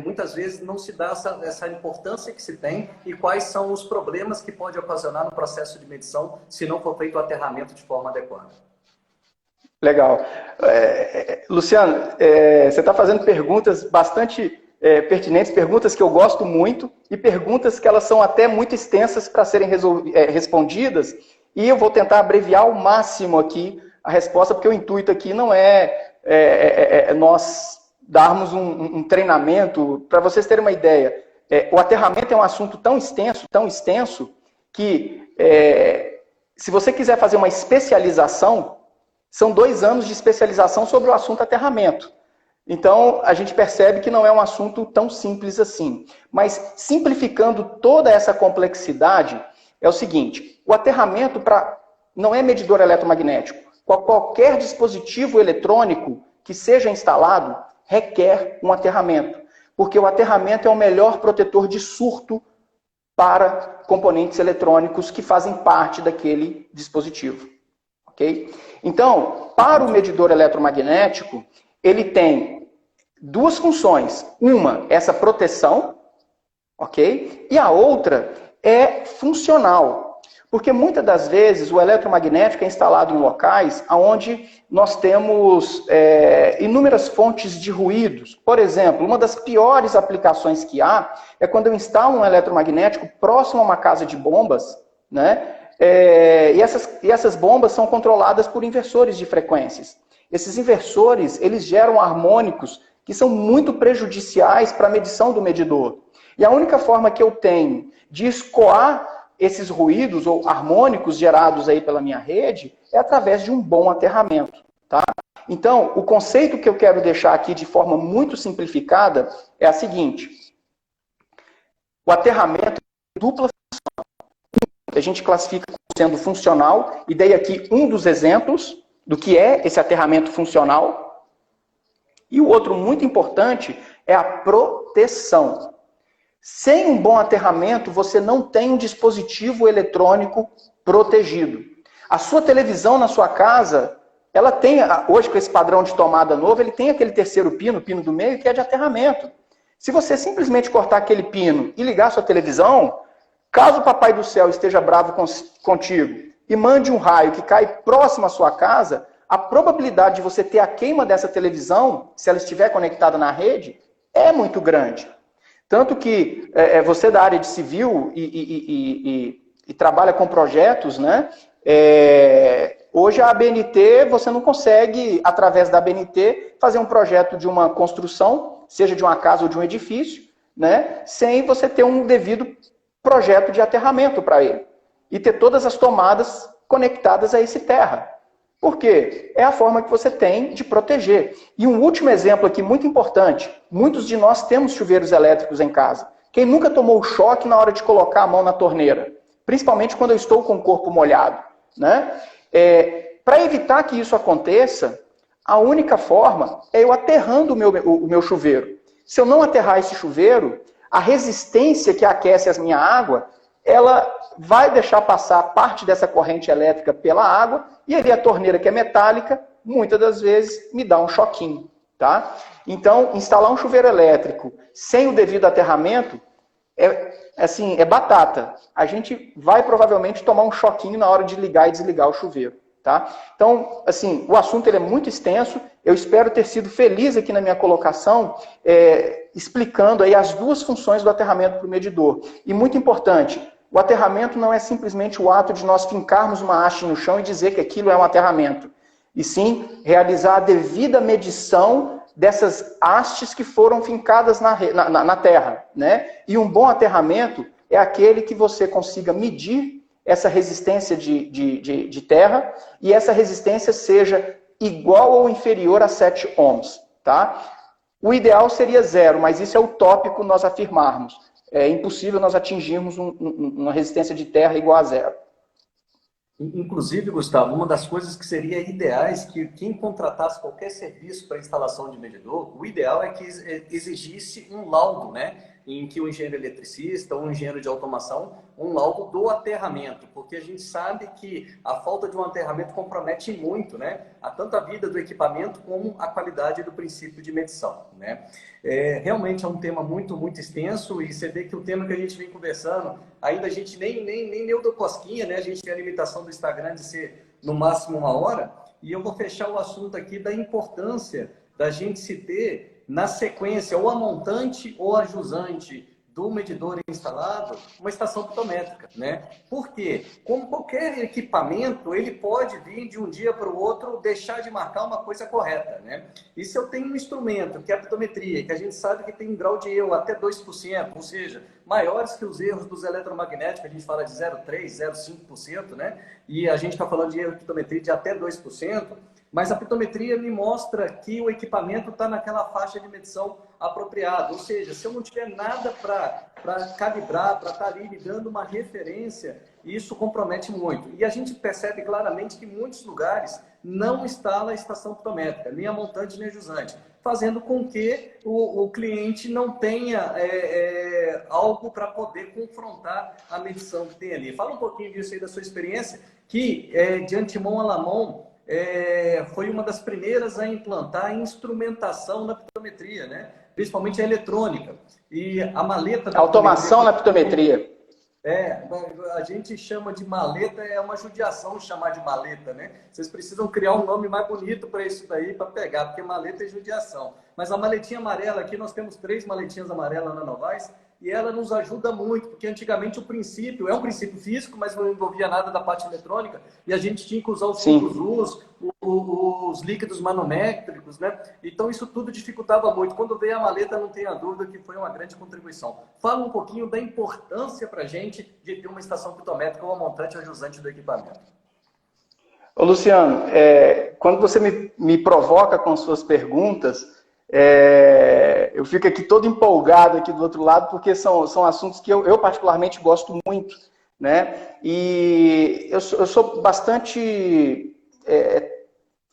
muitas vezes não se dá essa importância que se tem e quais são os problemas que pode ocasionar no processo de medição se não for feito o aterramento de forma adequada. Legal. Luciano, você está fazendo perguntas bastante pertinentes, perguntas que eu gosto muito e perguntas que elas são até muito extensas para serem respondidas, e eu vou tentar abreviar ao máximo aqui a resposta, porque o intuito aqui não é nós darmos um treinamento. Para vocês terem uma ideia, o aterramento é um assunto tão extenso, que se você quiser fazer uma especialização, são 2 anos de especialização sobre o assunto aterramento. Então, a gente percebe que não é um assunto tão simples assim. Mas, simplificando toda essa complexidade, é o seguinte: o aterramento não é medidor eletromagnético. Qualquer dispositivo eletrônico que seja instalado requer um aterramento. Porque o aterramento é o melhor protetor de surto para componentes eletrônicos que fazem parte daquele dispositivo. Okay? Então, para o medidor eletromagnético, ele tem 2 funções. Uma, essa proteção, ok? E a outra é funcional. Porque muitas das vezes o eletromagnético é instalado em locais onde nós temos inúmeras fontes de ruídos. Por exemplo, uma das piores aplicações que há é quando eu instalo um eletromagnético próximo a uma casa de bombas, né? E essas bombas são controladas por inversores de frequências. Esses inversores, eles geram harmônicos que são muito prejudiciais para a medição do medidor. E a única forma que eu tenho de escoar esses ruídos ou harmônicos gerados aí pela minha rede é através de um bom aterramento, tá? Então, o conceito que eu quero deixar aqui de forma muito simplificada é a seguinte: o aterramento é dupla função, que a gente classifica como sendo funcional, e dei aqui um dos exemplos do que é esse aterramento funcional. E o outro muito importante é a proteção. Sem um bom aterramento, você não tem um dispositivo eletrônico protegido. A sua televisão na sua casa, ela tem, hoje com esse padrão de tomada novo, ele tem aquele terceiro pino, o pino do meio, que é de aterramento. Se você simplesmente cortar aquele pino e ligar a sua televisão, Caso o Papai do Céu esteja bravo contigo e mande um raio que cai próximo à sua casa, a probabilidade de você ter a queima dessa televisão, se ela estiver conectada na rede, é muito grande. Tanto que você da área de civil e trabalha com projetos, né? Hoje a ABNT, você não consegue, através da ABNT, fazer um projeto de uma construção, seja de uma casa ou de um edifício, né? Sem você ter um devido projeto de aterramento para ele. E ter todas as tomadas conectadas a esse terra. Por quê? É a forma que você tem de proteger. E um último exemplo aqui, muito importante. Muitos de nós temos chuveiros elétricos em casa. Quem nunca tomou choque na hora de colocar a mão na torneira? Principalmente quando eu estou com o corpo molhado. Né? Para evitar que isso aconteça, a única forma é eu aterrando o meu chuveiro. Se eu não aterrar esse chuveiro, a resistência que aquece a minha água, ela vai deixar passar parte dessa corrente elétrica pela água, e ali a torneira, que é metálica, muitas das vezes me dá um choquinho. Tá? Então, instalar um chuveiro elétrico sem o devido aterramento é batata. A gente vai provavelmente tomar um choquinho na hora de ligar e desligar o chuveiro. Tá? Então, assim, o assunto ele é muito extenso. Eu espero ter sido feliz aqui na minha colocação, explicando aí as duas funções do aterramento para o medidor. E muito importante, o aterramento não é simplesmente o ato de nós fincarmos uma haste no chão e dizer que aquilo é um aterramento. E sim, realizar a devida medição dessas hastes que foram fincadas na terra. Né? E um bom aterramento é aquele que você consiga medir essa resistência de terra, e essa resistência seja igual ou inferior a 7 ohms. Tá? O ideal seria 0, mas isso é utópico nós afirmarmos. É impossível nós atingirmos uma resistência de terra igual a 0. Inclusive, Gustavo, uma das coisas que seria ideais que quem contratasse qualquer serviço para instalação de medidor, o ideal é que exigisse um laudo, né? Em que o engenheiro eletricista ou o engenheiro de automação, um laudo do aterramento, porque a gente sabe que a falta de um aterramento compromete muito, né? Tanto a vida do equipamento como a qualidade do princípio de medição, né? Realmente é um tema muito, muito extenso, e você vê que o tema que a gente vem conversando, ainda a gente nem deu da cosquinha, né? A gente tem a limitação do Instagram de ser no máximo 1 hora, e eu vou fechar o assunto aqui da importância da gente se ter na sequência, ou a montante ou a jusante do medidor instalado, uma estação pitométrica, né? Por quê? Como qualquer equipamento, ele pode vir de um dia para o outro deixar de marcar uma coisa correta, né? E se eu tenho um instrumento, que é a pitometria, que a gente sabe que tem um grau de erro até 2%, ou seja, maiores que os erros dos eletromagnéticos, a gente fala de 0,3%, 0,5%, né? E a gente está falando de erro de pitometria de até 2%, mas a pitometria me mostra que o equipamento está naquela faixa de medição apropriada. Ou seja, se eu não tiver nada para calibrar, para estar ali me dando uma referência, isso compromete muito. E a gente percebe claramente que em muitos lugares não instala a estação pitométrica, nem a montante nem a jusante, fazendo com que o cliente não tenha algo para poder confrontar a medição que tem ali. Fala um pouquinho disso aí da sua experiência, que de antemão a Lamon, foi uma das primeiras a implantar a instrumentação na pitometria, né? Principalmente a eletrônica. E a maleta... A automação na pitometria. A gente chama de maleta, é uma judiação chamar de maleta, né? Vocês precisam criar um nome mais bonito para isso daí, para pegar, porque maleta é judiação. Mas a maletinha amarela aqui, nós temos 3 maletinhas amarelas na Novais, e ela nos ajuda muito, porque antigamente o princípio, é um princípio físico, mas não envolvia nada da parte eletrônica, e a gente tinha que usar os fluxos, os líquidos manométricos, né? Então isso tudo dificultava muito. Quando veio a maleta, não tenha dúvida que foi uma grande contribuição. Fala um pouquinho da importância para a gente de ter uma estação pitométrica ou uma montante ou jusante do equipamento. Ô Luciano, quando você me provoca com suas perguntas, eu fico aqui todo empolgado aqui do outro lado, porque são assuntos que eu particularmente gosto muito, né? E eu sou bastante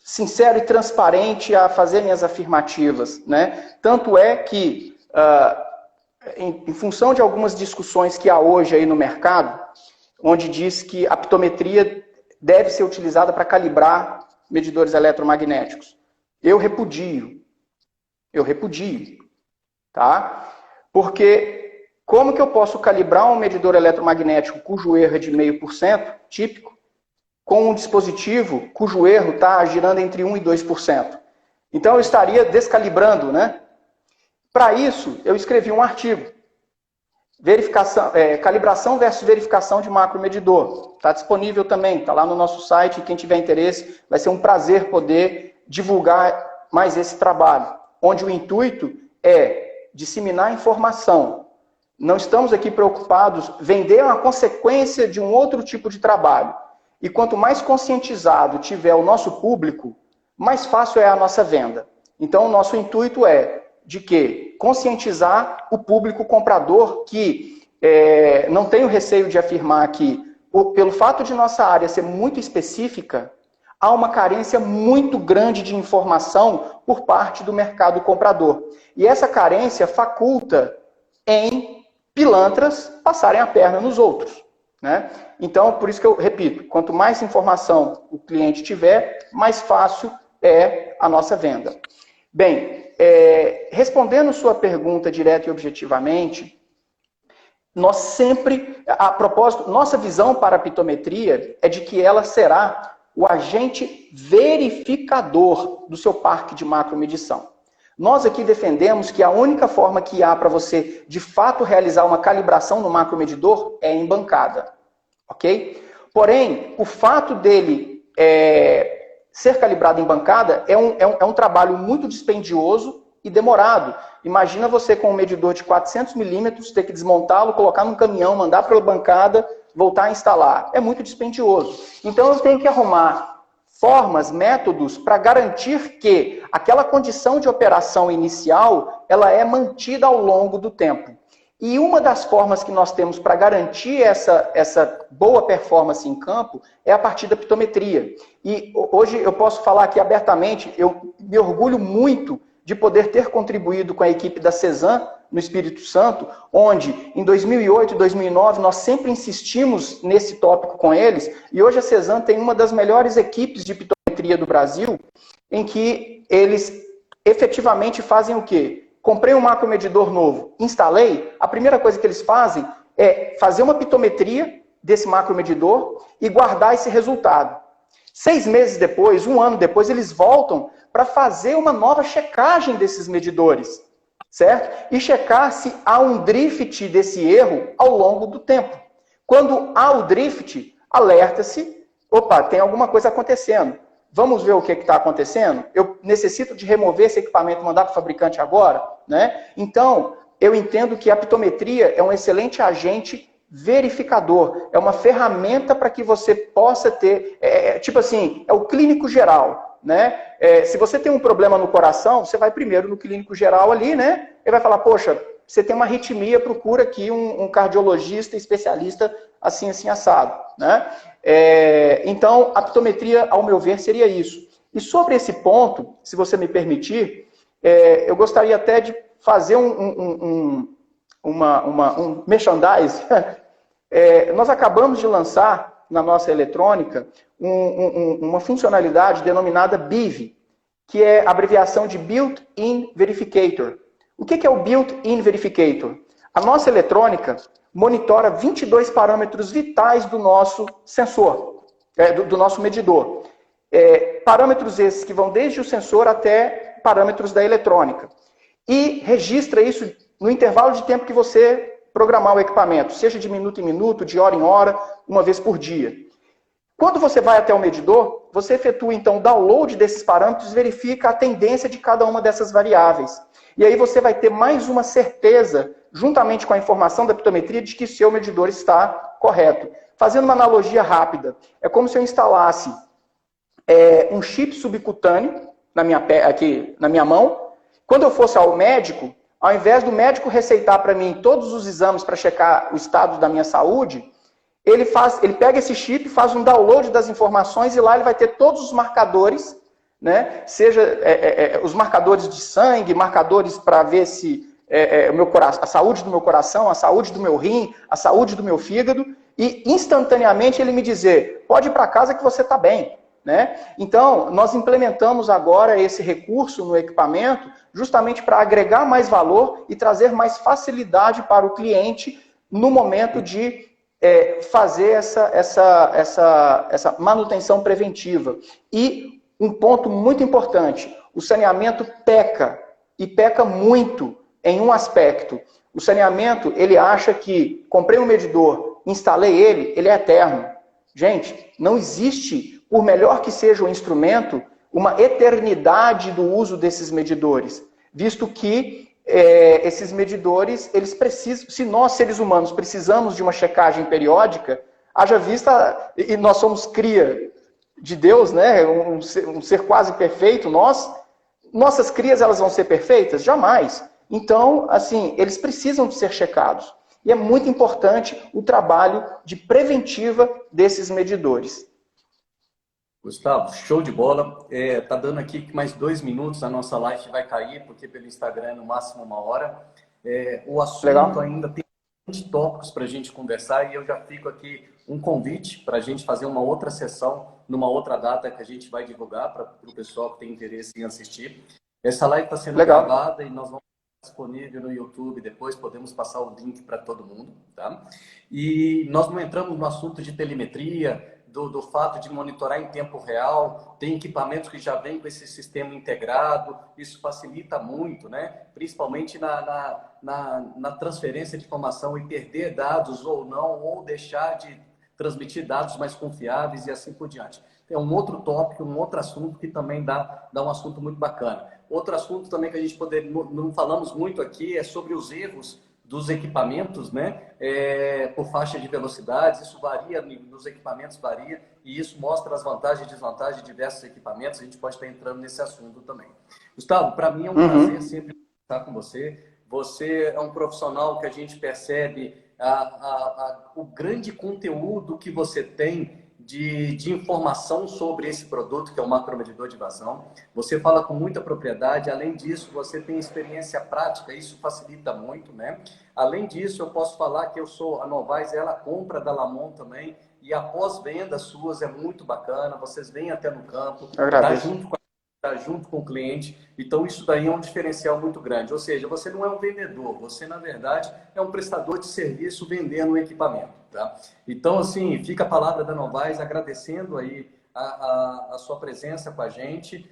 sincero e transparente a fazer minhas afirmativas, né? Tanto é que, em função de algumas discussões que há hoje aí no mercado, onde diz que a pitometria deve ser utilizada para calibrar medidores eletromagnéticos, eu repudio, tá? Porque como que eu posso calibrar um medidor eletromagnético cujo erro é de 0,5%, típico, com um dispositivo cujo erro está girando entre 1% e 2%? Então, eu estaria descalibrando, né? Para isso, eu escrevi um artigo. Calibração versus verificação de macromedidor. Está disponível também, está lá no nosso site. Quem tiver interesse, vai ser um prazer poder divulgar mais esse trabalho, onde o intuito é disseminar informação. Não estamos aqui preocupados, vender uma consequência de um outro tipo de trabalho. E quanto mais conscientizado tiver o nosso público, mais fácil é a nossa venda. Então, o nosso intuito é de que conscientizar o público comprador que não tenho receio de afirmar que, pelo fato de nossa área ser muito específica, há uma carência muito grande de informação por parte do mercado comprador. E essa carência faculta em pilantras passarem a perna nos outros, né? Então, por isso que eu repito, quanto mais informação o cliente tiver, mais fácil é a nossa venda. Bem, respondendo sua pergunta direta e objetivamente, nós sempre, a propósito, nossa visão para a pitometria é de que ela será o agente verificador do seu parque de macromedição. Nós aqui defendemos que a única forma que há para você, de fato, realizar uma calibração no macromedidor é em bancada, ok? Porém, o fato dele ser calibrado em bancada é um trabalho muito dispendioso e demorado. Imagina você com um medidor de 400 milímetros, ter que desmontá-lo, colocar num caminhão, mandar para a bancada, voltar a instalar. É muito dispendioso. Então eu tenho que arrumar formas, métodos para garantir que aquela condição de operação inicial ela é mantida ao longo do tempo. E uma das formas que nós temos para garantir essa boa performance em campo é a partir da pitometria. E hoje eu posso falar aqui abertamente, eu me orgulho muito de poder ter contribuído com a equipe da Cezan, no Espírito Santo, onde em 2008 e 2009 nós sempre insistimos nesse tópico com eles, e hoje a Cezan tem uma das melhores equipes de pitometria do Brasil, em que eles efetivamente fazem o quê? Comprei um macromedidor novo, instalei, a primeira coisa que eles fazem é fazer uma pitometria desse macromedidor e guardar esse resultado. 6 meses depois, 1 ano depois, eles voltam para fazer uma nova checagem desses medidores, certo? E checar se há um drift desse erro ao longo do tempo. Quando há o drift, alerta-se, opa, tem alguma coisa acontecendo. Vamos ver o que está acontecendo? Eu necessito de remover esse equipamento e mandar para o fabricante agora, né? Então, eu entendo que a pitometria é um excelente agente verificador. É uma ferramenta para que você possa ter, tipo assim, é o clínico geral, né? Se você tem um problema no coração, você vai primeiro no clínico geral ali, né? Ele vai falar, poxa, você tem uma arritmia, procura aqui um cardiologista especialista assim, assim, assado, né? Então, a pitometria, ao meu ver, seria isso. E sobre esse ponto, se você me permitir, eu gostaria até de fazer um merchandise. Nós acabamos de lançar na nossa eletrônica uma funcionalidade denominada BIV, que é a abreviação de Built-in Verificator. O que é o Built-in Verificator? A nossa eletrônica monitora 22 parâmetros vitais do nosso sensor, do nosso medidor. Parâmetros esses que vão desde o sensor até parâmetros da eletrônica. E registra isso no intervalo de tempo que você programar o equipamento, seja de minuto em minuto, de hora em hora, uma vez por dia. Quando você vai até o medidor, você efetua então o download desses parâmetros e verifica a tendência de cada uma dessas variáveis. E aí você vai ter mais uma certeza, juntamente com a informação da pitometria, de que seu medidor está correto. Fazendo uma analogia rápida, é como se eu instalasse um chip subcutâneo aqui na minha mão. Quando eu fosse ao médico, ao invés do médico receitar para mim todos os exames para checar o estado da minha saúde, ele pega esse chip, faz um download das informações e lá ele vai ter todos os marcadores, né? Seja os marcadores de sangue, marcadores para ver se a saúde do meu coração, a saúde do meu rim, a saúde do meu fígado, e instantaneamente ele me dizer, pode ir para casa que você está bem. Né? Então, nós implementamos agora esse recurso no equipamento justamente para agregar mais valor e trazer mais facilidade para o cliente no momento de fazer essa manutenção preventiva. E um ponto muito importante, o saneamento peca, e peca muito em um aspecto. O saneamento, ele acha que comprei um medidor, instalei ele é eterno. Gente, não existe, por melhor que seja o instrumento, uma eternidade do uso desses medidores, visto que esses medidores, eles precisam, se nós, seres humanos, precisamos de uma checagem periódica, haja vista, e nós somos cria de Deus, né? um ser quase perfeito, nossas crias, elas vão ser perfeitas? Jamais. Então, assim, eles precisam de ser checados. E é muito importante o trabalho de preventiva desses medidores. Gustavo, show de bola. Tá dando aqui que mais 2 minutos, a nossa live vai cair, porque pelo Instagram no máximo 1 hora. O assunto Legal. ainda tem 20 tópicos para a gente conversar, e eu já fico aqui um convite para a gente fazer uma outra sessão numa outra data que a gente vai divulgar para o pessoal que tem interesse em assistir. Essa live está sendo gravada e nós vamos estar disponível no YouTube depois, podemos passar o link para todo mundo, tá? E nós não entramos no assunto de telemetria, do fato de monitorar em tempo real, tem equipamentos que já vêm com esse sistema integrado, isso facilita muito, né? Principalmente na transferência de informação e perder dados ou não, ou deixar de transmitir dados mais confiáveis e assim por diante. É um outro tópico, um outro assunto que também dá um assunto muito bacana. Outro assunto também que a gente não falamos muito aqui é sobre os erros dos equipamentos, né? Por faixa de velocidades, isso varia, nos equipamentos varia, e isso mostra as vantagens e desvantagens de diversos equipamentos, a gente pode estar entrando nesse assunto também. Gustavo, para mim é um prazer sempre estar com você. Você é um profissional que a gente percebe o grande conteúdo que você tem de informação sobre esse produto, que é o macromedidor de vazão. Você fala com muita propriedade, além disso, você tem experiência prática, isso facilita muito, né? Além disso, eu posso falar que a Novaes, ela compra da Lamon também, e a pós-venda suas é muito bacana, vocês vêm até no campo, tá junto com o cliente, então isso daí é um diferencial muito grande, ou seja, você não é um vendedor, você na verdade é um prestador de serviço vendendo um equipamento, tá? Então assim, fica a palavra da Novaes agradecendo aí a sua presença com a gente,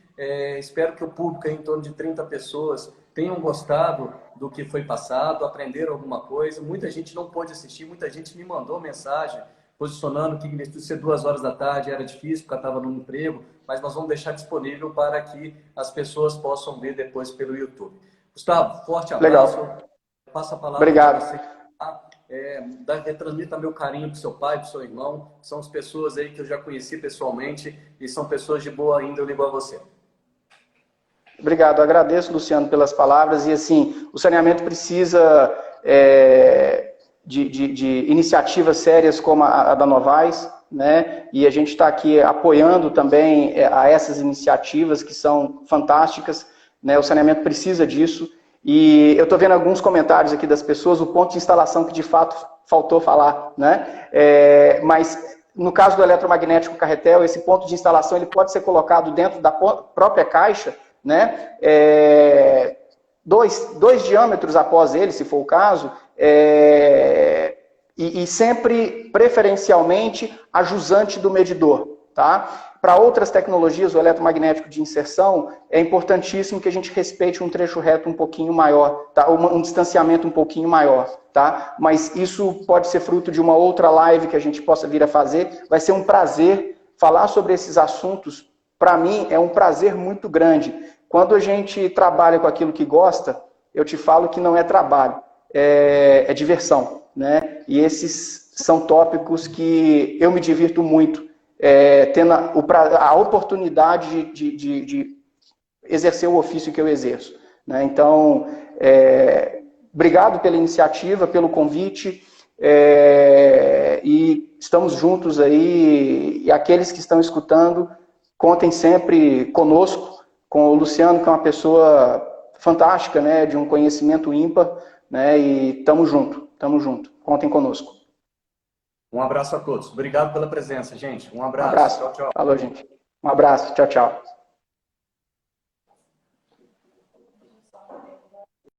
espero que o público aí, em torno de 30 pessoas tenham gostado do que foi passado, aprenderam alguma coisa, muita gente não pôde assistir, muita gente me mandou mensagem posicionando que ia ser 2 horas da tarde, era difícil porque eu estava no emprego, mas nós vamos deixar disponível para que as pessoas possam ver depois pelo YouTube. Gustavo, forte abraço. Legal. Passo a palavra para você. Retransmita meu carinho para o seu pai, para o seu irmão. São as pessoas aí que eu já conheci pessoalmente e são pessoas de boa índole igual a você. Obrigado. Agradeço, Luciano, pelas palavras. E assim, o saneamento precisa de iniciativas sérias como a da Novaes, né? E a gente está aqui apoiando também a essas iniciativas que são fantásticas, né? O saneamento precisa disso. E eu estou vendo alguns comentários aqui das pessoas, o ponto de instalação que de fato faltou falar, né? Mas no caso do eletromagnético carretel, esse ponto de instalação ele pode ser colocado dentro da própria caixa, né? Dois diâmetros após ele, se for o caso, e sempre, preferencialmente, a jusante do medidor. Tá? Para outras tecnologias, o eletromagnético de inserção, é importantíssimo que a gente respeite um trecho reto um pouquinho maior, tá? Um distanciamento um pouquinho maior. Tá? Mas isso pode ser fruto de uma outra live que a gente possa vir a fazer. Vai ser um prazer falar sobre esses assuntos. Para mim, é um prazer muito grande. Quando a gente trabalha com aquilo que gosta, eu te falo que não é trabalho, é diversão, né? E esses são tópicos que eu me divirto muito, tendo a oportunidade de exercer o ofício que eu exerço, né? Então, obrigado pela iniciativa, pelo convite, e estamos juntos aí, e aqueles que estão escutando, contem sempre conosco, com o Luciano, que é uma pessoa fantástica, né, de um conhecimento ímpar, né, e tamo junto, contem conosco. Um abraço a todos, obrigado pela presença, gente, um abraço. Um abraço. Tchau, tchau. Falou, gente. Um abraço, tchau, tchau.